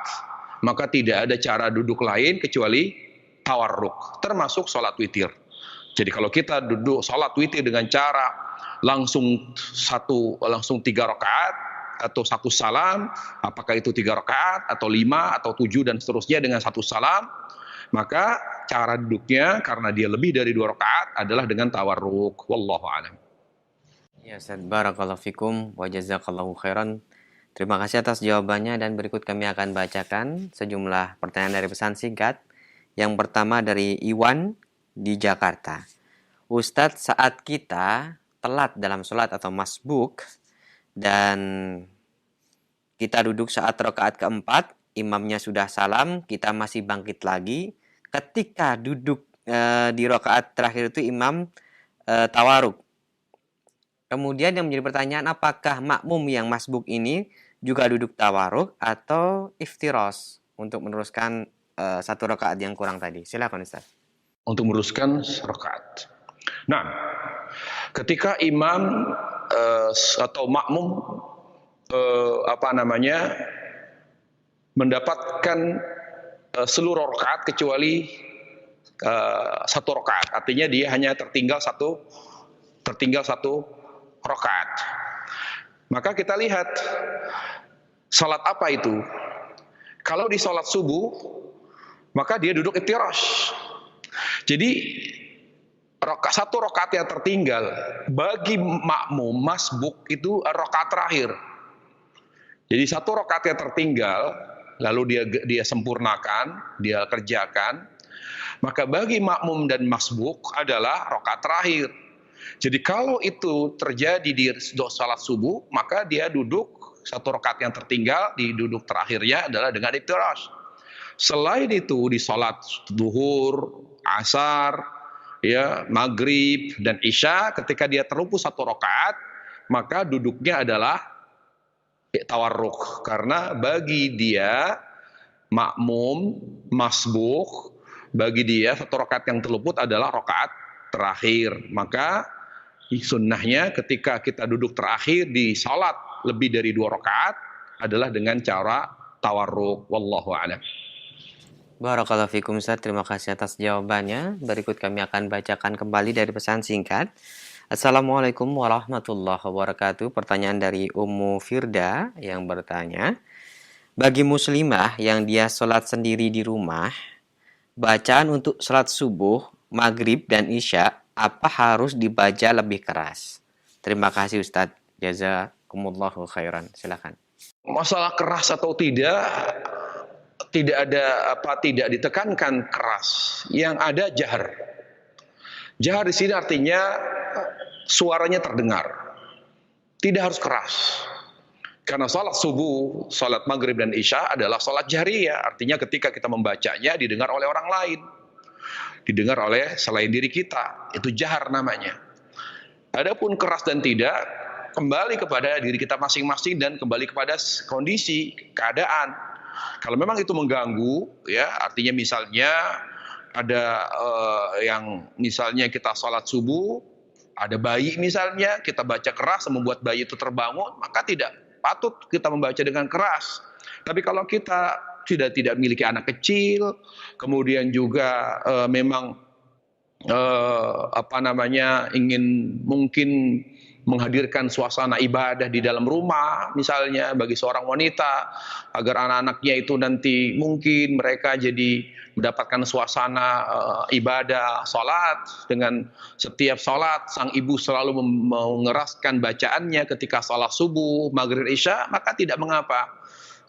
S1: maka tidak ada cara duduk lain kecuali tawarruk, termasuk sholat witir. Jadi kalau kita duduk sholat witir dengan cara langsung 3 rakaat atau 1 salam, apakah itu 3 rakaat atau 5 atau 7 dan seterusnya dengan 1 salam, maka cara duduknya karena dia lebih dari 2 rakaat adalah dengan tawarruk. Wallahu a'lam.
S2: Ya, Ustaz, barakallahu fikum wa jazakallahu khairan. Terima kasih atas jawabannya dan berikut kami akan bacakan sejumlah pertanyaan dari pesan singkat. Yang pertama dari Iwan di Jakarta. Ustadz, saat kita telat dalam sholat atau masbuk dan kita duduk saat rakaat keempat, imamnya sudah salam, kita masih bangkit lagi. Ketika duduk di rakaat terakhir itu imam tawaruk. Kemudian yang menjadi pertanyaan, apakah makmum yang masbuk ini juga duduk tawaruk atau iftiros untuk meneruskan 1 rakaat yang kurang tadi? Silakan Ustaz.
S1: Untuk meneruskan rakaat. Nah, ketika imam atau makmum mendapatkan seluruh rakaat kecuali 1 rakaat, artinya dia hanya tertinggal satu rakaat. Maka kita lihat Salat apa itu? Kalau di salat subuh, maka dia duduk iftirash. Jadi satu rakaat yang tertinggal bagi makmum masbuk itu rakaat terakhir. Jadi satu rakaat yang tertinggal lalu dia sempurnakan, dia kerjakan, maka bagi makmum dan masbuk adalah rakaat terakhir. Jadi kalau itu terjadi di salat subuh, maka dia duduk satu rakaat yang tertinggal, di duduk terakhirnya adalah dengan iftirash. Selain itu di salat zuhur, asar, ya, maghrib dan isya, ketika dia terluput satu rakaat, maka duduknya adalah tawarruk, karena bagi dia makmum masbuk, bagi dia satu rakaat yang terluput adalah rakaat terakhir. Maka sunnahnya ketika kita duduk terakhir di salat lebih dari 2 rakaat adalah dengan cara tawarruk. Wallahu a'lam.
S2: Barakallahu fikum Ustaz, terima kasih atas jawabannya. Berikut kami akan bacakan kembali dari pesan singkat. Assalamualaikum warahmatullahi wabarakatuh. Pertanyaan dari Ummu Firda yang bertanya, bagi muslimah yang dia sholat sendiri di rumah, bacaan untuk sholat subuh, maghrib, dan isya, apa harus dibaca lebih keras? Terima kasih Ustadz. Jazakumullahu khairan. Silakan.
S1: Masalah keras atau tidak ada tidak ditekankan keras. Yang ada jahar. Jahar di sini artinya suaranya terdengar. Tidak harus keras. Karena salat subuh, salat maghrib dan isya adalah salat jahriyah. Artinya ketika kita membacanya didengar oleh orang lain. Didengar oleh selain diri kita. Itu jahar namanya. Adapun keras dan tidak, kembali kepada diri kita masing-masing dan kembali kepada kondisi, keadaan. Kalau memang itu mengganggu, ya artinya misalnya ada yang misalnya kita sholat subuh, ada bayi misalnya, kita baca keras membuat bayi itu terbangun, maka tidak patut kita membaca dengan keras. Tapi kalau kita tidak memiliki anak kecil, kemudian juga memang ingin mungkin menghadirkan suasana ibadah di dalam rumah misalnya bagi seorang wanita agar anak-anaknya itu nanti mungkin mereka jadi mendapatkan suasana ibadah salat, dengan setiap salat sang ibu selalu mengeraskan bacaannya ketika salat subuh, maghrib, isya, maka tidak mengapa.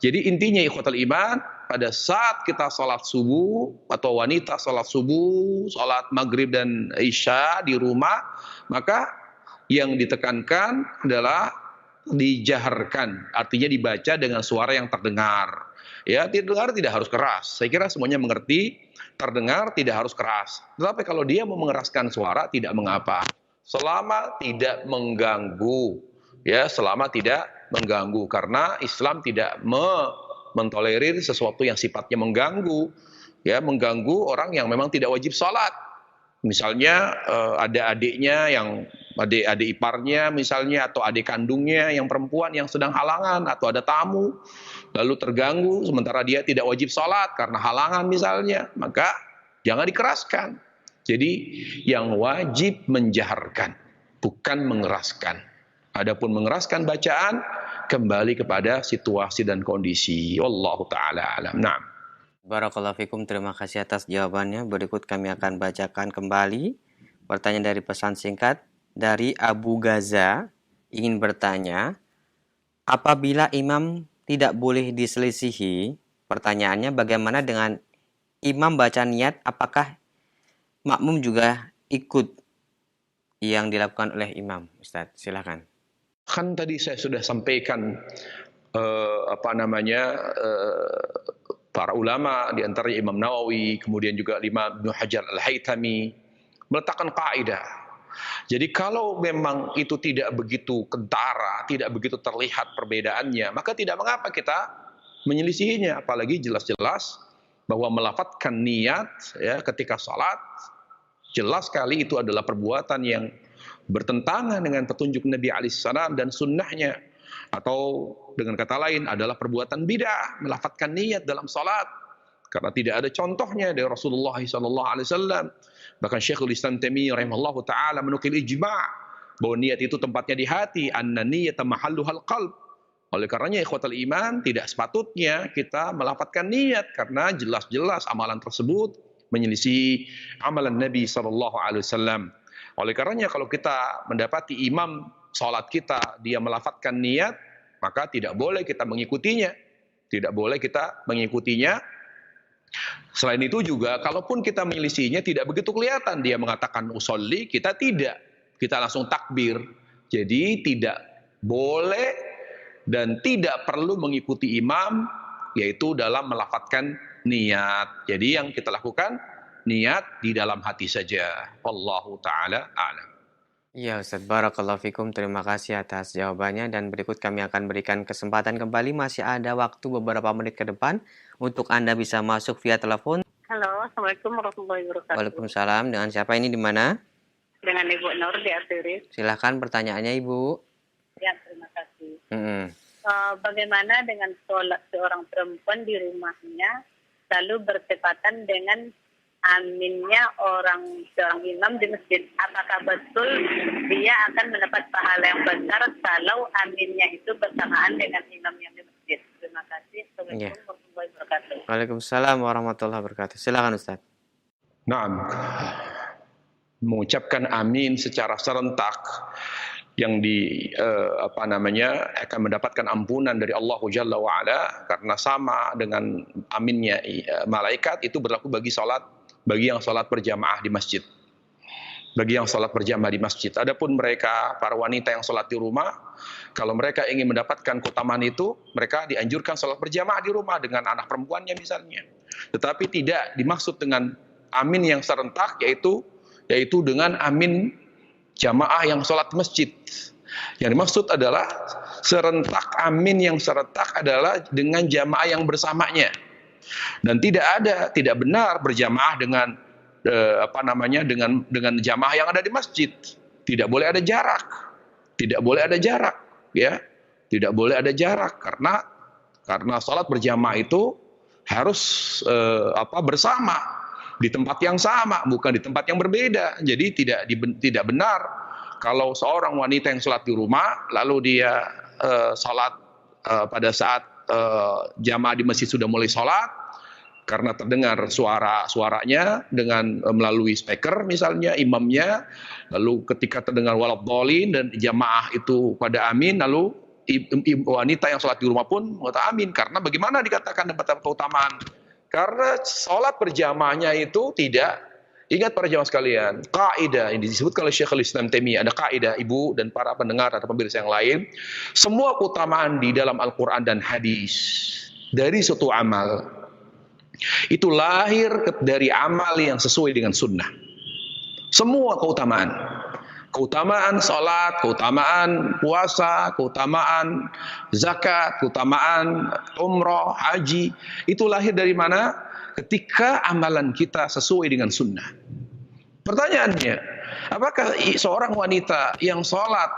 S1: Jadi intinya ikhwatul iman, pada saat kita salat subuh atau wanita salat subuh, salat maghrib dan isya di rumah, maka yang ditekankan adalah dijaharkan, artinya dibaca dengan suara yang terdengar. Ya, terdengar tidak harus keras. Saya kira semuanya mengerti, terdengar tidak harus keras. Tetapi kalau dia mau mengeraskan suara tidak mengapa. Selama tidak mengganggu. Ya, selama tidak mengganggu, karena Islam tidak mentolerir sesuatu yang sifatnya mengganggu. Ya, mengganggu orang yang memang tidak wajib sholat. Misalnya ada adiknya yang adik iparnya misalnya, atau adik kandungnya yang perempuan yang sedang halangan, atau ada tamu lalu terganggu sementara dia tidak wajib sholat karena halangan misalnya, maka jangan dikeraskan. Jadi yang wajib menjaharkan, bukan mengeraskan. Adapun mengeraskan bacaan kembali kepada situasi dan kondisi. Wallahu taala alam. Naam.
S2: Barakallahu fikum, terima kasih atas jawabannya. Berikut kami akan bacakan kembali pertanyaan dari pesan singkat dari Abu Gaza. Ingin bertanya, apabila imam tidak boleh diselisihi, pertanyaannya bagaimana dengan imam baca niat, apakah makmum juga ikut yang dilakukan oleh imam? Ustaz, silakan.
S1: Kan tadi saya sudah sampaikan para ulama, di antaranya Imam Nawawi, kemudian juga Imam Ibnu Hajar Al-Haytami, meletakkan kaidah. Jadi kalau memang itu tidak begitu kentara, tidak begitu terlihat perbedaannya, maka tidak mengapa kita menyelisihinya. Apalagi jelas-jelas bahwa melafadzkan niat ya ketika salat, jelas sekali itu adalah perbuatan yang bertentangan dengan petunjuk Nabi alaihissalam dan sunnahnya. Atau dengan kata lain adalah perbuatan bid'ah, melafadzkan niat dalam salat, karena tidak ada contohnya dari Rasulullah SAW. Bahkan Syekhul Islam Taimiyah rahimahullah taala menukil ijma' bahwa niat itu tempatnya di hati, anna niyata mahalluhal qalb. Oleh karenanya ikhwatal iman, tidak sepatutnya kita melafadzkan niat karena jelas-jelas amalan tersebut menyelisih amalan Nabi sallallahu alaihi wasallam. Oleh karenanya kalau kita mendapati imam salat kita dia melafadzkan niat, maka tidak boleh kita mengikutinya. Tidak boleh kita mengikutinya. Selain itu juga kalaupun kita menyelisihinya tidak begitu kelihatan dia mengatakan usolli, kita tidak. Kita langsung takbir. Jadi tidak boleh dan tidak perlu mengikuti imam yaitu dalam melafadzkan niat. Jadi yang kita lakukan niat di dalam hati saja. Wallahu taala a'lam.
S2: Ya Ustaz, barakallahu fikum. Terima kasih atas jawabannya dan berikut kami akan berikan kesempatan kembali. Masih ada waktu beberapa menit ke depan untuk Anda bisa masuk via telepon.
S5: Halo, Assalamualaikum warahmatullahi wabarakatuh.
S2: Waalaikumsalam. Dengan siapa ini di mana?
S5: Dengan Ibu Nur di Artiris.
S2: Silahkan pertanyaannya Ibu.
S5: Ya, terima kasih.
S2: Mm-mm.
S5: Bagaimana dengan sholat seorang perempuan di rumahnya lalu bertepatan dengan aminnya seorang imam di masjid? Apakah betul dia akan mendapat pahala yang besar kalau aminnya itu bersamaan dengan imam yang di masjid? Terima kasih. Assalamualaikum warahmatullahi wabarakatuh.
S2: Waalaikumsalam warahmatullahi wabarakatuh. Silakan Ustaz.
S1: Naam. Mengucapkan amin secara serentak yang akan mendapatkan ampunan dari Allah Jalla wa Ala karena sama dengan aminnya malaikat itu berlaku bagi yang salat berjamaah di masjid. Bagi yang salat berjamaah di masjid. Adapun mereka para wanita yang salat di rumah, kalau mereka ingin mendapatkan keutamaan itu, mereka dianjurkan salat berjamaah di rumah dengan anak perempuannya misalnya. Tetapi tidak dimaksud dengan amin yang serentak yaitu dengan amin jamaah yang sholat di masjid. Yang dimaksud adalah serentak, amin yang serentak adalah dengan jamaah yang bersamanya. Dan tidak benar berjamaah dengan dengan jamaah yang ada di masjid. Tidak boleh ada jarak. Tidak boleh ada jarak, ya. Tidak boleh ada jarak karena sholat berjamaah itu harus bersama di tempat yang sama, bukan di tempat yang berbeda. Jadi tidak benar kalau seorang wanita yang sholat di rumah lalu dia sholat pada saat jamaah di masjid sudah mulai sholat karena terdengar suaranya dengan melalui speaker misalnya imamnya, lalu ketika terdengar waladhdallin dan jamaah itu pada amin, lalu wanita yang sholat di rumah pun mengatakan amin. Karena bagaimana dikatakan dapat keutamaan? Karena sholat berjamaahnya itu tidak, ingat para jamaah sekalian, kaidah ini disebutkan oleh Syekhul Islam Taimiyah, ada kaidah ibu dan para pendengar atau pemirsa yang lain, semua keutamaan di dalam Al-Quran dan hadis dari suatu amal itu lahir dari amal yang sesuai dengan sunnah. Semua keutamaan sholat, keutamaan puasa, keutamaan zakat, keutamaan umroh, haji, itu lahir dari mana? Ketika amalan kita sesuai dengan sunnah. Pertanyaannya, apakah seorang wanita yang sholat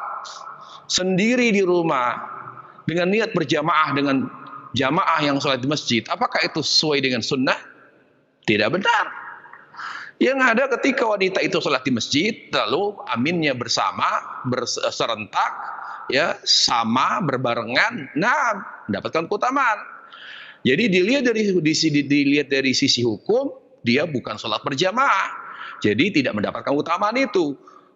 S1: sendiri di rumah dengan niat berjamaah dengan jamaah yang sholat di masjid, apakah itu sesuai dengan sunnah? Tidak benar. Yang ada ketika wanita itu sholat di masjid, lalu aminnya bersama, berserentak, ya sama, berbarengan, mendapatkan keutamaan. Jadi dilihat dari sisi hukum, dia bukan sholat berjamaah, jadi tidak mendapatkan keutamaan itu.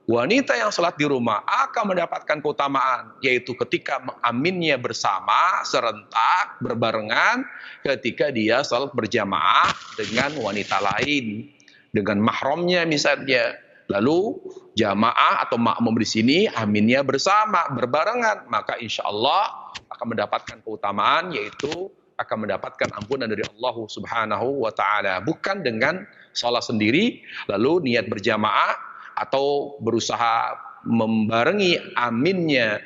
S1: Wanita yang sholat di rumah akan mendapatkan keutamaan, yaitu ketika aminnya bersama, serentak, berbarengan, ketika dia sholat berjamaah dengan wanita lain, dengan mahramnya misalnya. Lalu jamaah atau makmum di sini aminnya bersama, berbarengan, maka insya Allah akan mendapatkan keutamaan, yaitu akan mendapatkan ampunan dari Allah Subhanahu wa Ta'ala. Bukan dengan sholat sendiri, lalu niat berjamaah atau berusaha membarengi aminnya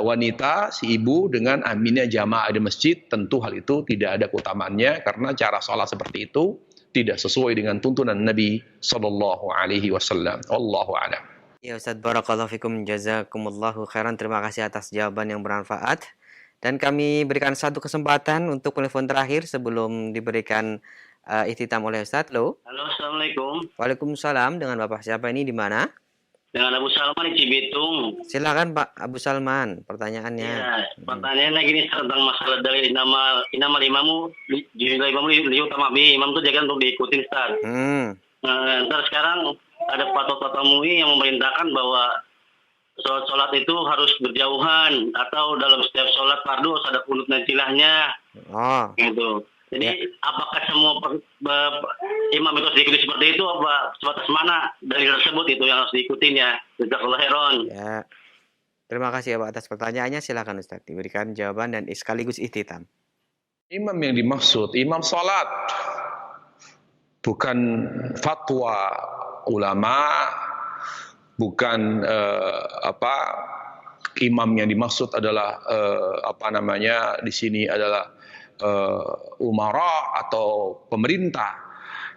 S1: wanita, si ibu dengan aminnya jamaah di masjid. Tentu hal itu tidak ada keutamaannya karena cara sholat seperti itu tidak sesuai dengan tuntunan Nabi Sallallahu Alaihi Wasallam. Wallahu a'lam.
S2: Ya Ustaz, barakallahu fikum, jazakumullahu khairan. Terima kasih atas jawaban yang bermanfaat. Dan kami berikan satu kesempatan untuk telepon terakhir sebelum diberikan ihtitam oleh Ustaz. Halo,
S3: Assalamualaikum.
S2: Waalaikumsalam. Dengan Bapak siapa ini di mana?
S6: Dengan Abu Salman di Cibitung.
S2: Silakan Pak Abu Salman, pertanyaannya.
S6: Ya, pertanyaannya gini tentang masalah dari nama imamu liu tamabi, imam itu jangan untuk diikutin Ustaz. Ntar sekarang ada fatwa MUI yang memerintahkan bahwa sholat itu harus berjauhan atau dalam setiap sholat fardu harus ada kunut nazilahnya. Gitu. Jadi apakah semua imam itu harus diikuti seperti itu, apa sebatas mana dari tersebut itu yang harus diikutin ya? Jazakallahu khairan.
S2: Ya. Terima kasih ya Pak atas pertanyaannya. Silakan Ustaz diberikan jawaban dan sekaligus ihtitam.
S1: Imam yang dimaksud imam salat, bukan fatwa ulama, bukan imam yang dimaksud adalah di sini adalah umara atau pemerintah.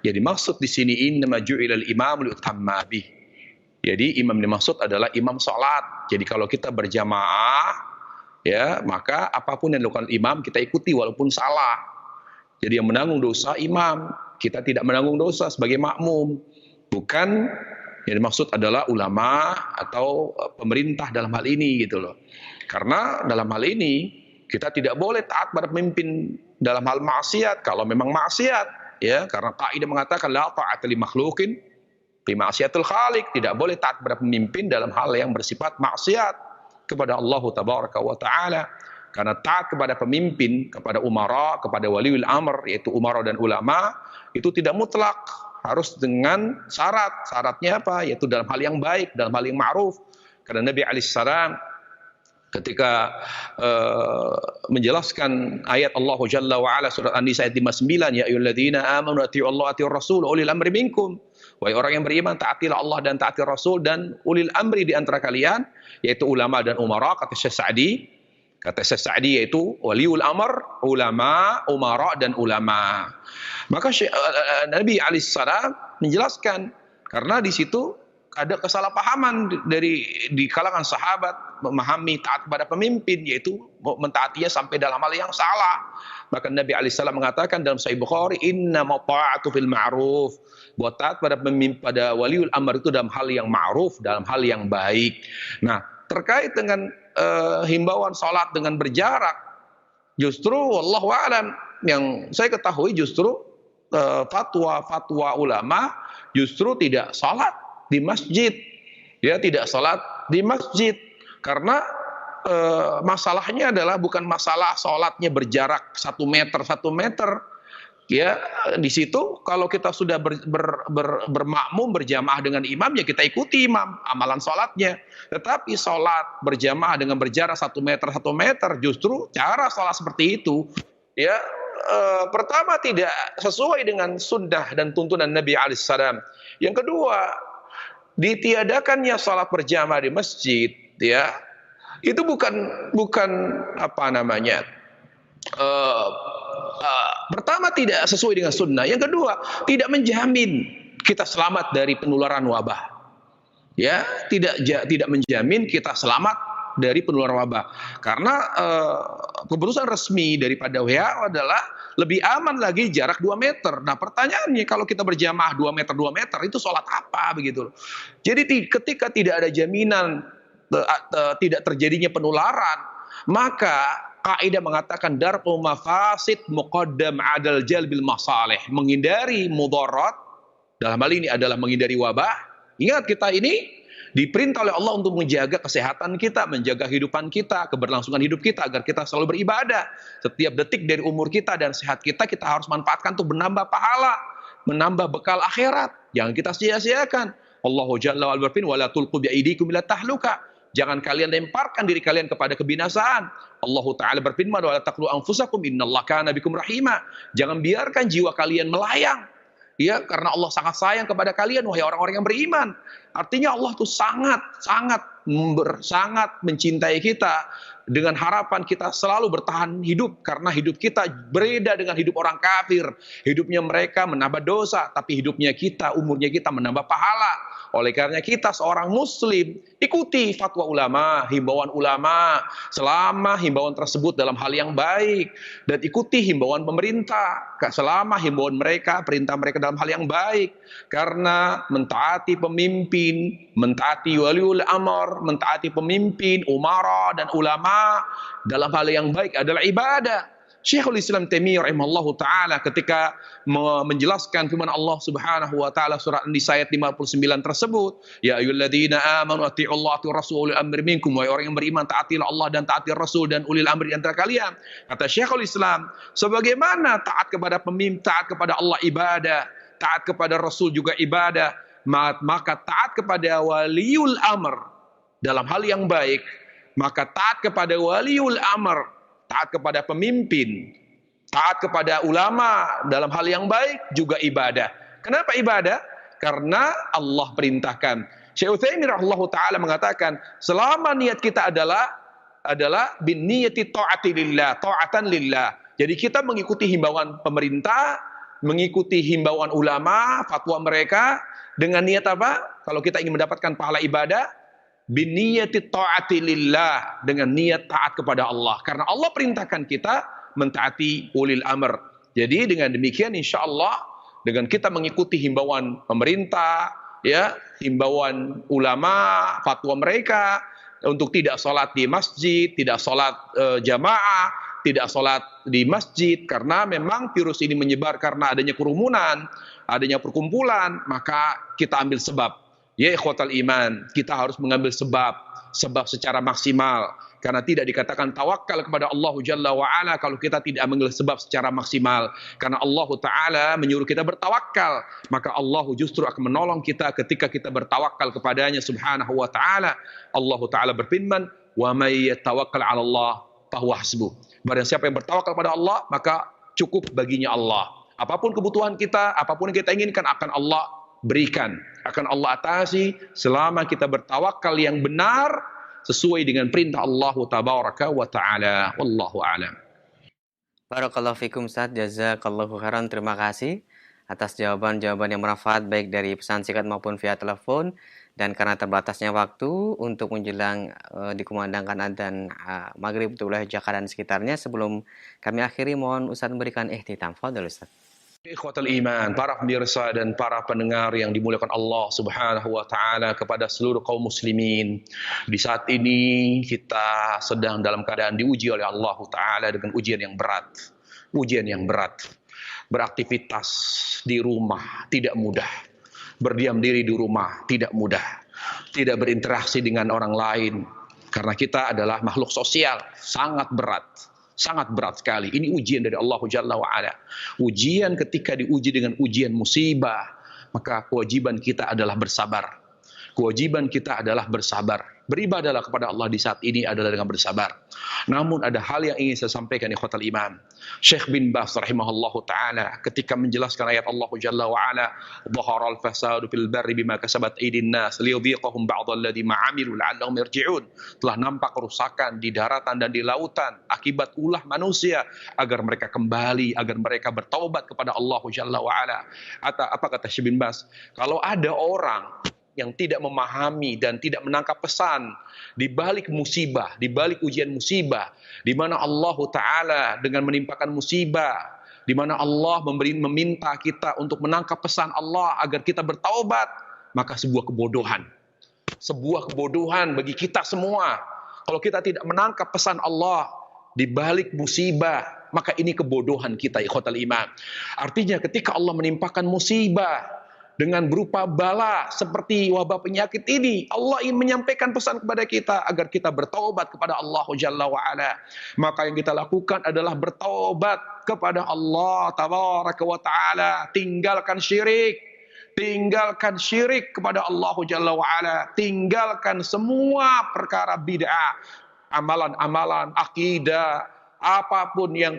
S1: Yang dimaksud di sini innama ju'ilal imam liutamma bih. Jadi imam dimaksud adalah imam salat. Jadi kalau kita berjamaah ya, maka apapun yang dilakukan imam kita ikuti walaupun salah. Jadi yang menanggung dosa imam, kita tidak menanggung dosa sebagai makmum. Bukan yang dimaksud adalah ulama atau pemerintah dalam hal ini gitu loh. Karena dalam hal ini kita tidak boleh taat pada pemimpin dalam hal maksiat kalau memang maksiat ya, karena kaidah mengatakan la ta'ata li makhluqin fi ma'siyatil khaliq, tidak boleh taat pada pemimpin dalam hal yang bersifat maksiat kepada Allah tabaraka wa taala. Karena taat kepada pemimpin, kepada umara, kepada waliul amr yaitu umara dan ulama itu tidak mutlak, harus dengan syarat. Syaratnya apa? Yaitu dalam hal yang baik, dalam hal yang ma'ruf. Karena Nabi alaihissalam ketika menjelaskan ayat Allah Jalla wa Ala surat An-Nisa ayat 59, ya ayyuhalladzina amanu atii'u Allah atii'ur rasul ulil amri minkum. Wahai orang yang beriman, taatilah Allah dan taati Rasul dan ulil amri di antara kalian, yaitu ulama dan umara. Kata Syekh Sa'di yaitu waliul amr, ulama, umara dan ulama. Maka Nabi alaihissalam menjelaskan, karena di situ ada kesalahpahaman di kalangan sahabat memahami taat kepada pemimpin, yaitu mentaatinya sampai dalam hal yang salah. Maka Nabi alaihissalam mengatakan dalam Sahih Bukhari, inna ta'atu fil ma'ruf, buat taat pada pemimpin, pada waliul amr itu dalam hal yang ma'ruf, dalam hal yang baik. Nah, terkait dengan himbauan salat dengan berjarak, justru wallahu a'lam yang saya ketahui justru fatwa ulama justru tidak salat di masjid, ya tidak salat di masjid, karena masalahnya adalah bukan masalah salatnya berjarak 1 meter, ya di situ kalau kita sudah bermakmum berjamaah dengan imam ya kita ikuti imam amalan salatnya. Tetapi salat berjamaah dengan berjarak 1 meter justru cara salat seperti itu ya pertama tidak sesuai dengan sunnah dan tuntunan Nabi alaihissalam. Yang kedua, ditiadakannya salat berjamaah di masjid ya itu bukan apa namanya pertama tidak sesuai dengan sunnah. Yang kedua, tidak menjamin kita selamat dari penularan wabah. Ya, tidak menjamin kita selamat dari penularan wabah. Karena keputusan resmi daripada WHO adalah lebih aman lagi jarak 2 meter. Nah, pertanyaannya kalau kita berjamaah 2 meter itu sholat apa begitu. Jadi ketika tidak ada jaminan tidak terjadinya penularan, maka kaidah mengatakan darul mafasid muqaddam adal jalbil masalih, menghindari mudarat dalam hal ini adalah menghindari wabah. Ingat, kita ini diperintah oleh Allah untuk menjaga kesehatan kita, menjaga kehidupan kita, keberlangsungan hidup kita agar kita selalu beribadah. Setiap detik dari umur kita dan sehat kita harus manfaatkan untuk menambah pahala, menambah bekal akhirat. Jangan kita sia-siakan. Allahu Jalla wa ala berfirman, wala tulqu bi aydikum ila tahluka. Jangan kalian lemparkan diri kalian kepada kebinasaan. Allah Ta'ala berfirman, wala taqtulu anfusakum innallaha kana bikum rahima. Jangan biarkan jiwa kalian melayang. Ya, karena Allah sangat sayang kepada kalian wahai orang-orang yang beriman. Artinya Allah tuh sangat mencintai kita dengan harapan kita selalu bertahan hidup, karena hidup kita berbeda dengan hidup orang kafir. Hidupnya mereka menambah dosa, tapi hidupnya kita, umurnya kita menambah pahala. Oleh karena kita seorang muslim, ikuti fatwa ulama, himbauan ulama, selama himbauan tersebut dalam hal yang baik, dan ikuti himbauan pemerintah selama himbauan mereka, perintah mereka dalam hal yang baik. Karena mentaati pemimpin, mentaati waliul amr, mentaati pemimpin, umara dan ulama dalam hal yang baik adalah ibadah. Syekhul Islam Taimiyah rahimahullahu taala ketika menjelaskan firman Allah Subhanahu wa taala surah An-Nisa ayat 59 tersebut, ya ayyuhalladzina amanu atti'ullaha wa rasul ulil amri minkum, wahai orang yang beriman taatilah Allah dan taati Rasul dan ulil amri di antara kalian. Kata Syekhul Islam, sebagaimana taat kepada pemimpin, taat kepada Allah ibadah, taat kepada Rasul juga ibadah, maka taat kepada waliul amr dalam hal yang baik, maka taat kepada waliul amr, taat kepada pemimpin, taat kepada ulama dalam hal yang baik juga ibadah. Kenapa ibadah? Karena Allah perintahkan. Syekh Utsaimin rahimahullahu taala mengatakan, selama niat kita adalah bin niyati ta'ati lillah, ta'atan lillah. Jadi kita mengikuti himbauan pemerintah, mengikuti himbauan ulama, fatwa mereka dengan niat apa? Kalau kita ingin mendapatkan pahala ibadah, biniyati ta'ati lillah, dengan niat taat kepada Allah, karena Allah perintahkan kita mentaati ulil amr. Jadi dengan demikian insyaallah, dengan kita mengikuti himbauan pemerintah, ya, himbauan ulama, fatwa mereka untuk tidak sholat di masjid, tidak sholat jamaah, tidak sholat di masjid, karena memang virus ini menyebar karena adanya kerumunan, adanya perkumpulan, maka kita ambil sebab. Ya ikhwatal iman, kita harus mengambil sebab secara maksimal. Karena tidak dikatakan tawakal kepada Allah Jalla wa'ala kalau kita tidak mengambil sebab secara maksimal. Karena Allah Ta'ala menyuruh kita bertawakal, maka Allah justru akan menolong kita ketika kita bertawakal kepadanya Subhanahu wa ta'ala. Allah Ta'ala berfirman, wa may yatawakkal 'ala Allah fahuwa hasbuh. Barang siapa yang bertawakal kepada Allah, maka cukup baginya Allah. Apapun kebutuhan kita, apapun yang kita inginkan akan Allah berikan, akan Allah atasi selama kita bertawakal yang benar sesuai dengan perintah Allah tabaraka wa taala. Wallahu a'lam.
S2: Barakallahu fikum Ustaz, jazakallahu khairan. Terima kasih atas jawaban-jawaban yang bermanfaat baik dari pesan singkat maupun via telepon. Dan karena terbatasnya waktu untuk menjelang dikumandangkan adzan maghrib untuk wilayah Jakarta dan sekitarnya, sebelum kami akhiri mohon Ustaz memberikan ihtitam. Fadhil Ustaz.
S1: Ikhwatal iman, para pemirsa dan para pendengar yang dimuliakan Allah Subhanahu wa taala, kepada seluruh kaum muslimin. Di saat ini kita sedang dalam keadaan diuji oleh Allah taala dengan ujian yang berat. Ujian yang berat. Beraktivitas di rumah tidak mudah. Berdiam diri di rumah tidak mudah. Tidak berinteraksi dengan orang lain karena kita adalah makhluk sosial, sangat berat. Sangat berat sekali. Ini ujian dari Allah Jalla wa'ala. Ujian ketika diuji dengan ujian musibah, maka kewajiban kita adalah bersabar. Kewajiban kita adalah bersabar. Beribadahlah kepada Allah di saat ini adalah dengan bersabar. Namun ada hal yang ingin saya sampaikan ikhwatal iman. Syekh bin Baz rahimahullahu ta'ala ketika menjelaskan ayat Allah Jalla wa'ala, dhaharal fasadu fil barri bima kasabat aydin nas liyudhiqahum ba'dal ladzi ma'amilu la'allahum yarji'un. Telah nampak kerusakan di daratan dan di lautan akibat ulah manusia, agar mereka kembali, agar mereka bertaubat kepada Allah Jalla wa'ala. Apa kata Syekh bin Baz? Kalau ada orang yang tidak memahami dan tidak menangkap pesan di balik musibah, di balik ujian musibah, di mana Allah Ta'ala dengan menimpakan musibah, di mana Allah meminta kita untuk menangkap pesan Allah agar kita bertaubat, maka sebuah kebodohan. Sebuah kebodohan bagi kita semua. Kalau kita tidak menangkap pesan Allah di balik musibah, maka ini kebodohan kita, ikhwatal iman. Artinya ketika Allah menimpakan musibah dengan berupa bala seperti wabah penyakit ini, Allah ingin menyampaikan pesan kepada kita agar kita bertaubat kepada Allah Jalla wa'ala. Maka yang kita lakukan adalah bertaubat kepada Allah tabaraka wa ta'ala. Tinggalkan syirik. Tinggalkan syirik kepada Allah Jalla wa'ala. Tinggalkan semua perkara bid'ah. Amalan-amalan, akidah, apapun yang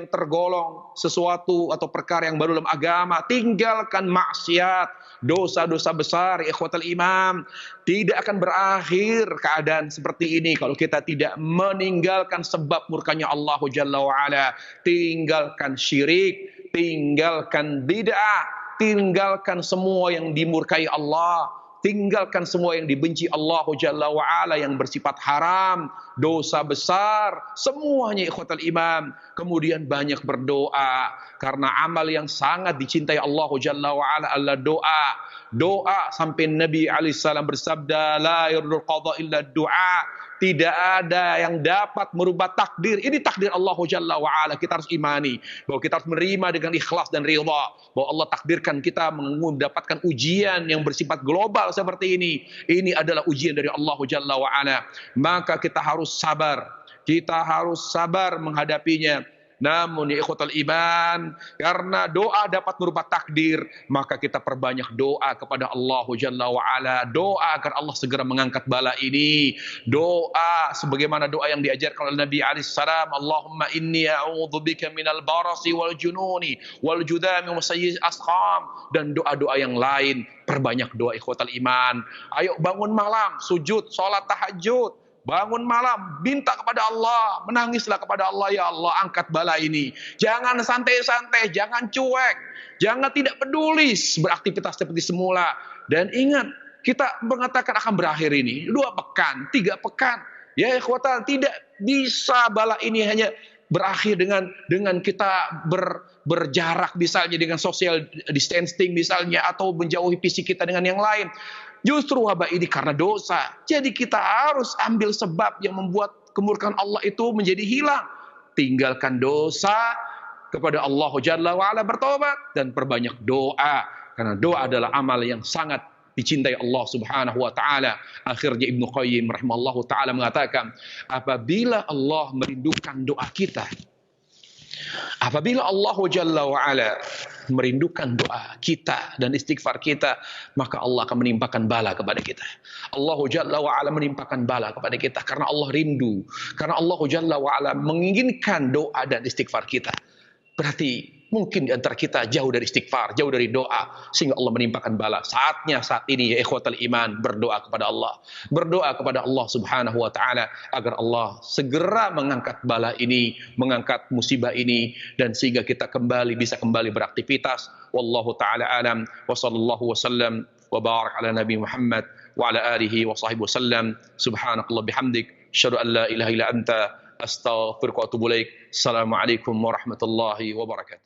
S1: tergolong sesuatu atau perkara yang baru dalam agama, tinggalkan maksiat, dosa-dosa besar, ikhwatal iman. Tidak akan berakhir keadaan seperti ini kalau kita tidak meninggalkan sebab murkanya Allah Jalla wa'ala. Tinggalkan syirik, tinggalkan bid'ah, tinggalkan semua yang dimurkai Allah, tinggalkan semua yang dibenci Allah Jalla wa'ala yang bersifat haram, dosa besar, semuanya ikhwatal iman. Kemudian banyak berdoa, karena amal yang sangat dicintai Allah Jalla wa'ala adalah doa. Doa sampai Nabi alaihissalam bersabda, la yurdul qadha illa doa. Tidak ada yang dapat merubah takdir. Ini takdir Allah Jalla wa'ala. Kita harus imani bahwa kita harus menerima dengan ikhlas dan ridha, bahwa Allah takdirkan kita mendapatkan ujian yang bersifat global seperti ini. Ini adalah ujian dari Allah Jalla wa'ala. Maka kita harus sabar. Kita harus sabar menghadapinya. Namun ya ikhwatal iman, karena doa dapat merubah takdir, maka kita perbanyak doa kepada Allah Jalla wa'ala. Doa agar Allah segera mengangkat bala ini. Doa sebagaimana doa yang diajarkan oleh Nabi alaihissalam, Allahumma inni a'udzubika minal barasi wal jununi wal judami wa sayyi'il asqam. Dan doa-doa yang lain, perbanyak doa ikhwatal iman. Ayo bangun malam, sujud, sholat tahajud. Bangun malam, minta kepada Allah, menangislah kepada Allah, ya Allah angkat bala ini. Jangan santai-santai, jangan cuek, jangan tidak peduli, beraktivitas seperti semula. Dan ingat, kita mengatakan akan berakhir ini 2 pekan, 3 pekan. Ya ikhwatan, tidak bisa bala ini hanya berakhir dengan kita berjarak misalnya, dengan social distancing misalnya, atau menjauhi fisik kita dengan yang lain. Justru wabah ini karena dosa. Jadi kita harus ambil sebab yang membuat kemurkaan Allah itu menjadi hilang. Tinggalkan dosa, kepada Allah Jalla wa'ala bertobat, dan perbanyak doa. Karena doa adalah amal yang sangat dicintai Allah Subhanahu wa taala. Akhirnya Ibnu Qayyim rahimahullahu taala mengatakan, apabila Allah merindukan doa kita, apabila Allah Jalla wa'ala merindukan doa kita dan istighfar kita, maka Allah akan menimpakan bala kepada kita. Allah Jalla wa'ala menimpakan bala kepada kita karena Allah rindu, karena Allah Jalla wa'ala menginginkan doa dan istighfar kita. Berarti mungkin di antara kita jauh dari istighfar, jauh dari doa, sehingga Allah menimpakan bala. Saatnya saat ini ya ikhwatal iman, berdoa kepada Allah. Berdoa kepada Allah Subhanahu wa taala agar Allah segera mengangkat bala ini, mengangkat musibah ini, dan sehingga kita bisa kembali beraktivitas. Wallahu taala alam, wa sallallahu wasallam wa barak ala nabi Muhammad wa ala alihi wa sahbihi wasallam. Subhanakallah bihamdik, asyhadu an la ilaha illa anta, astaghfiruka wa atubu ilaik. Assalamualaikum warahmatullahi wabarakatuh.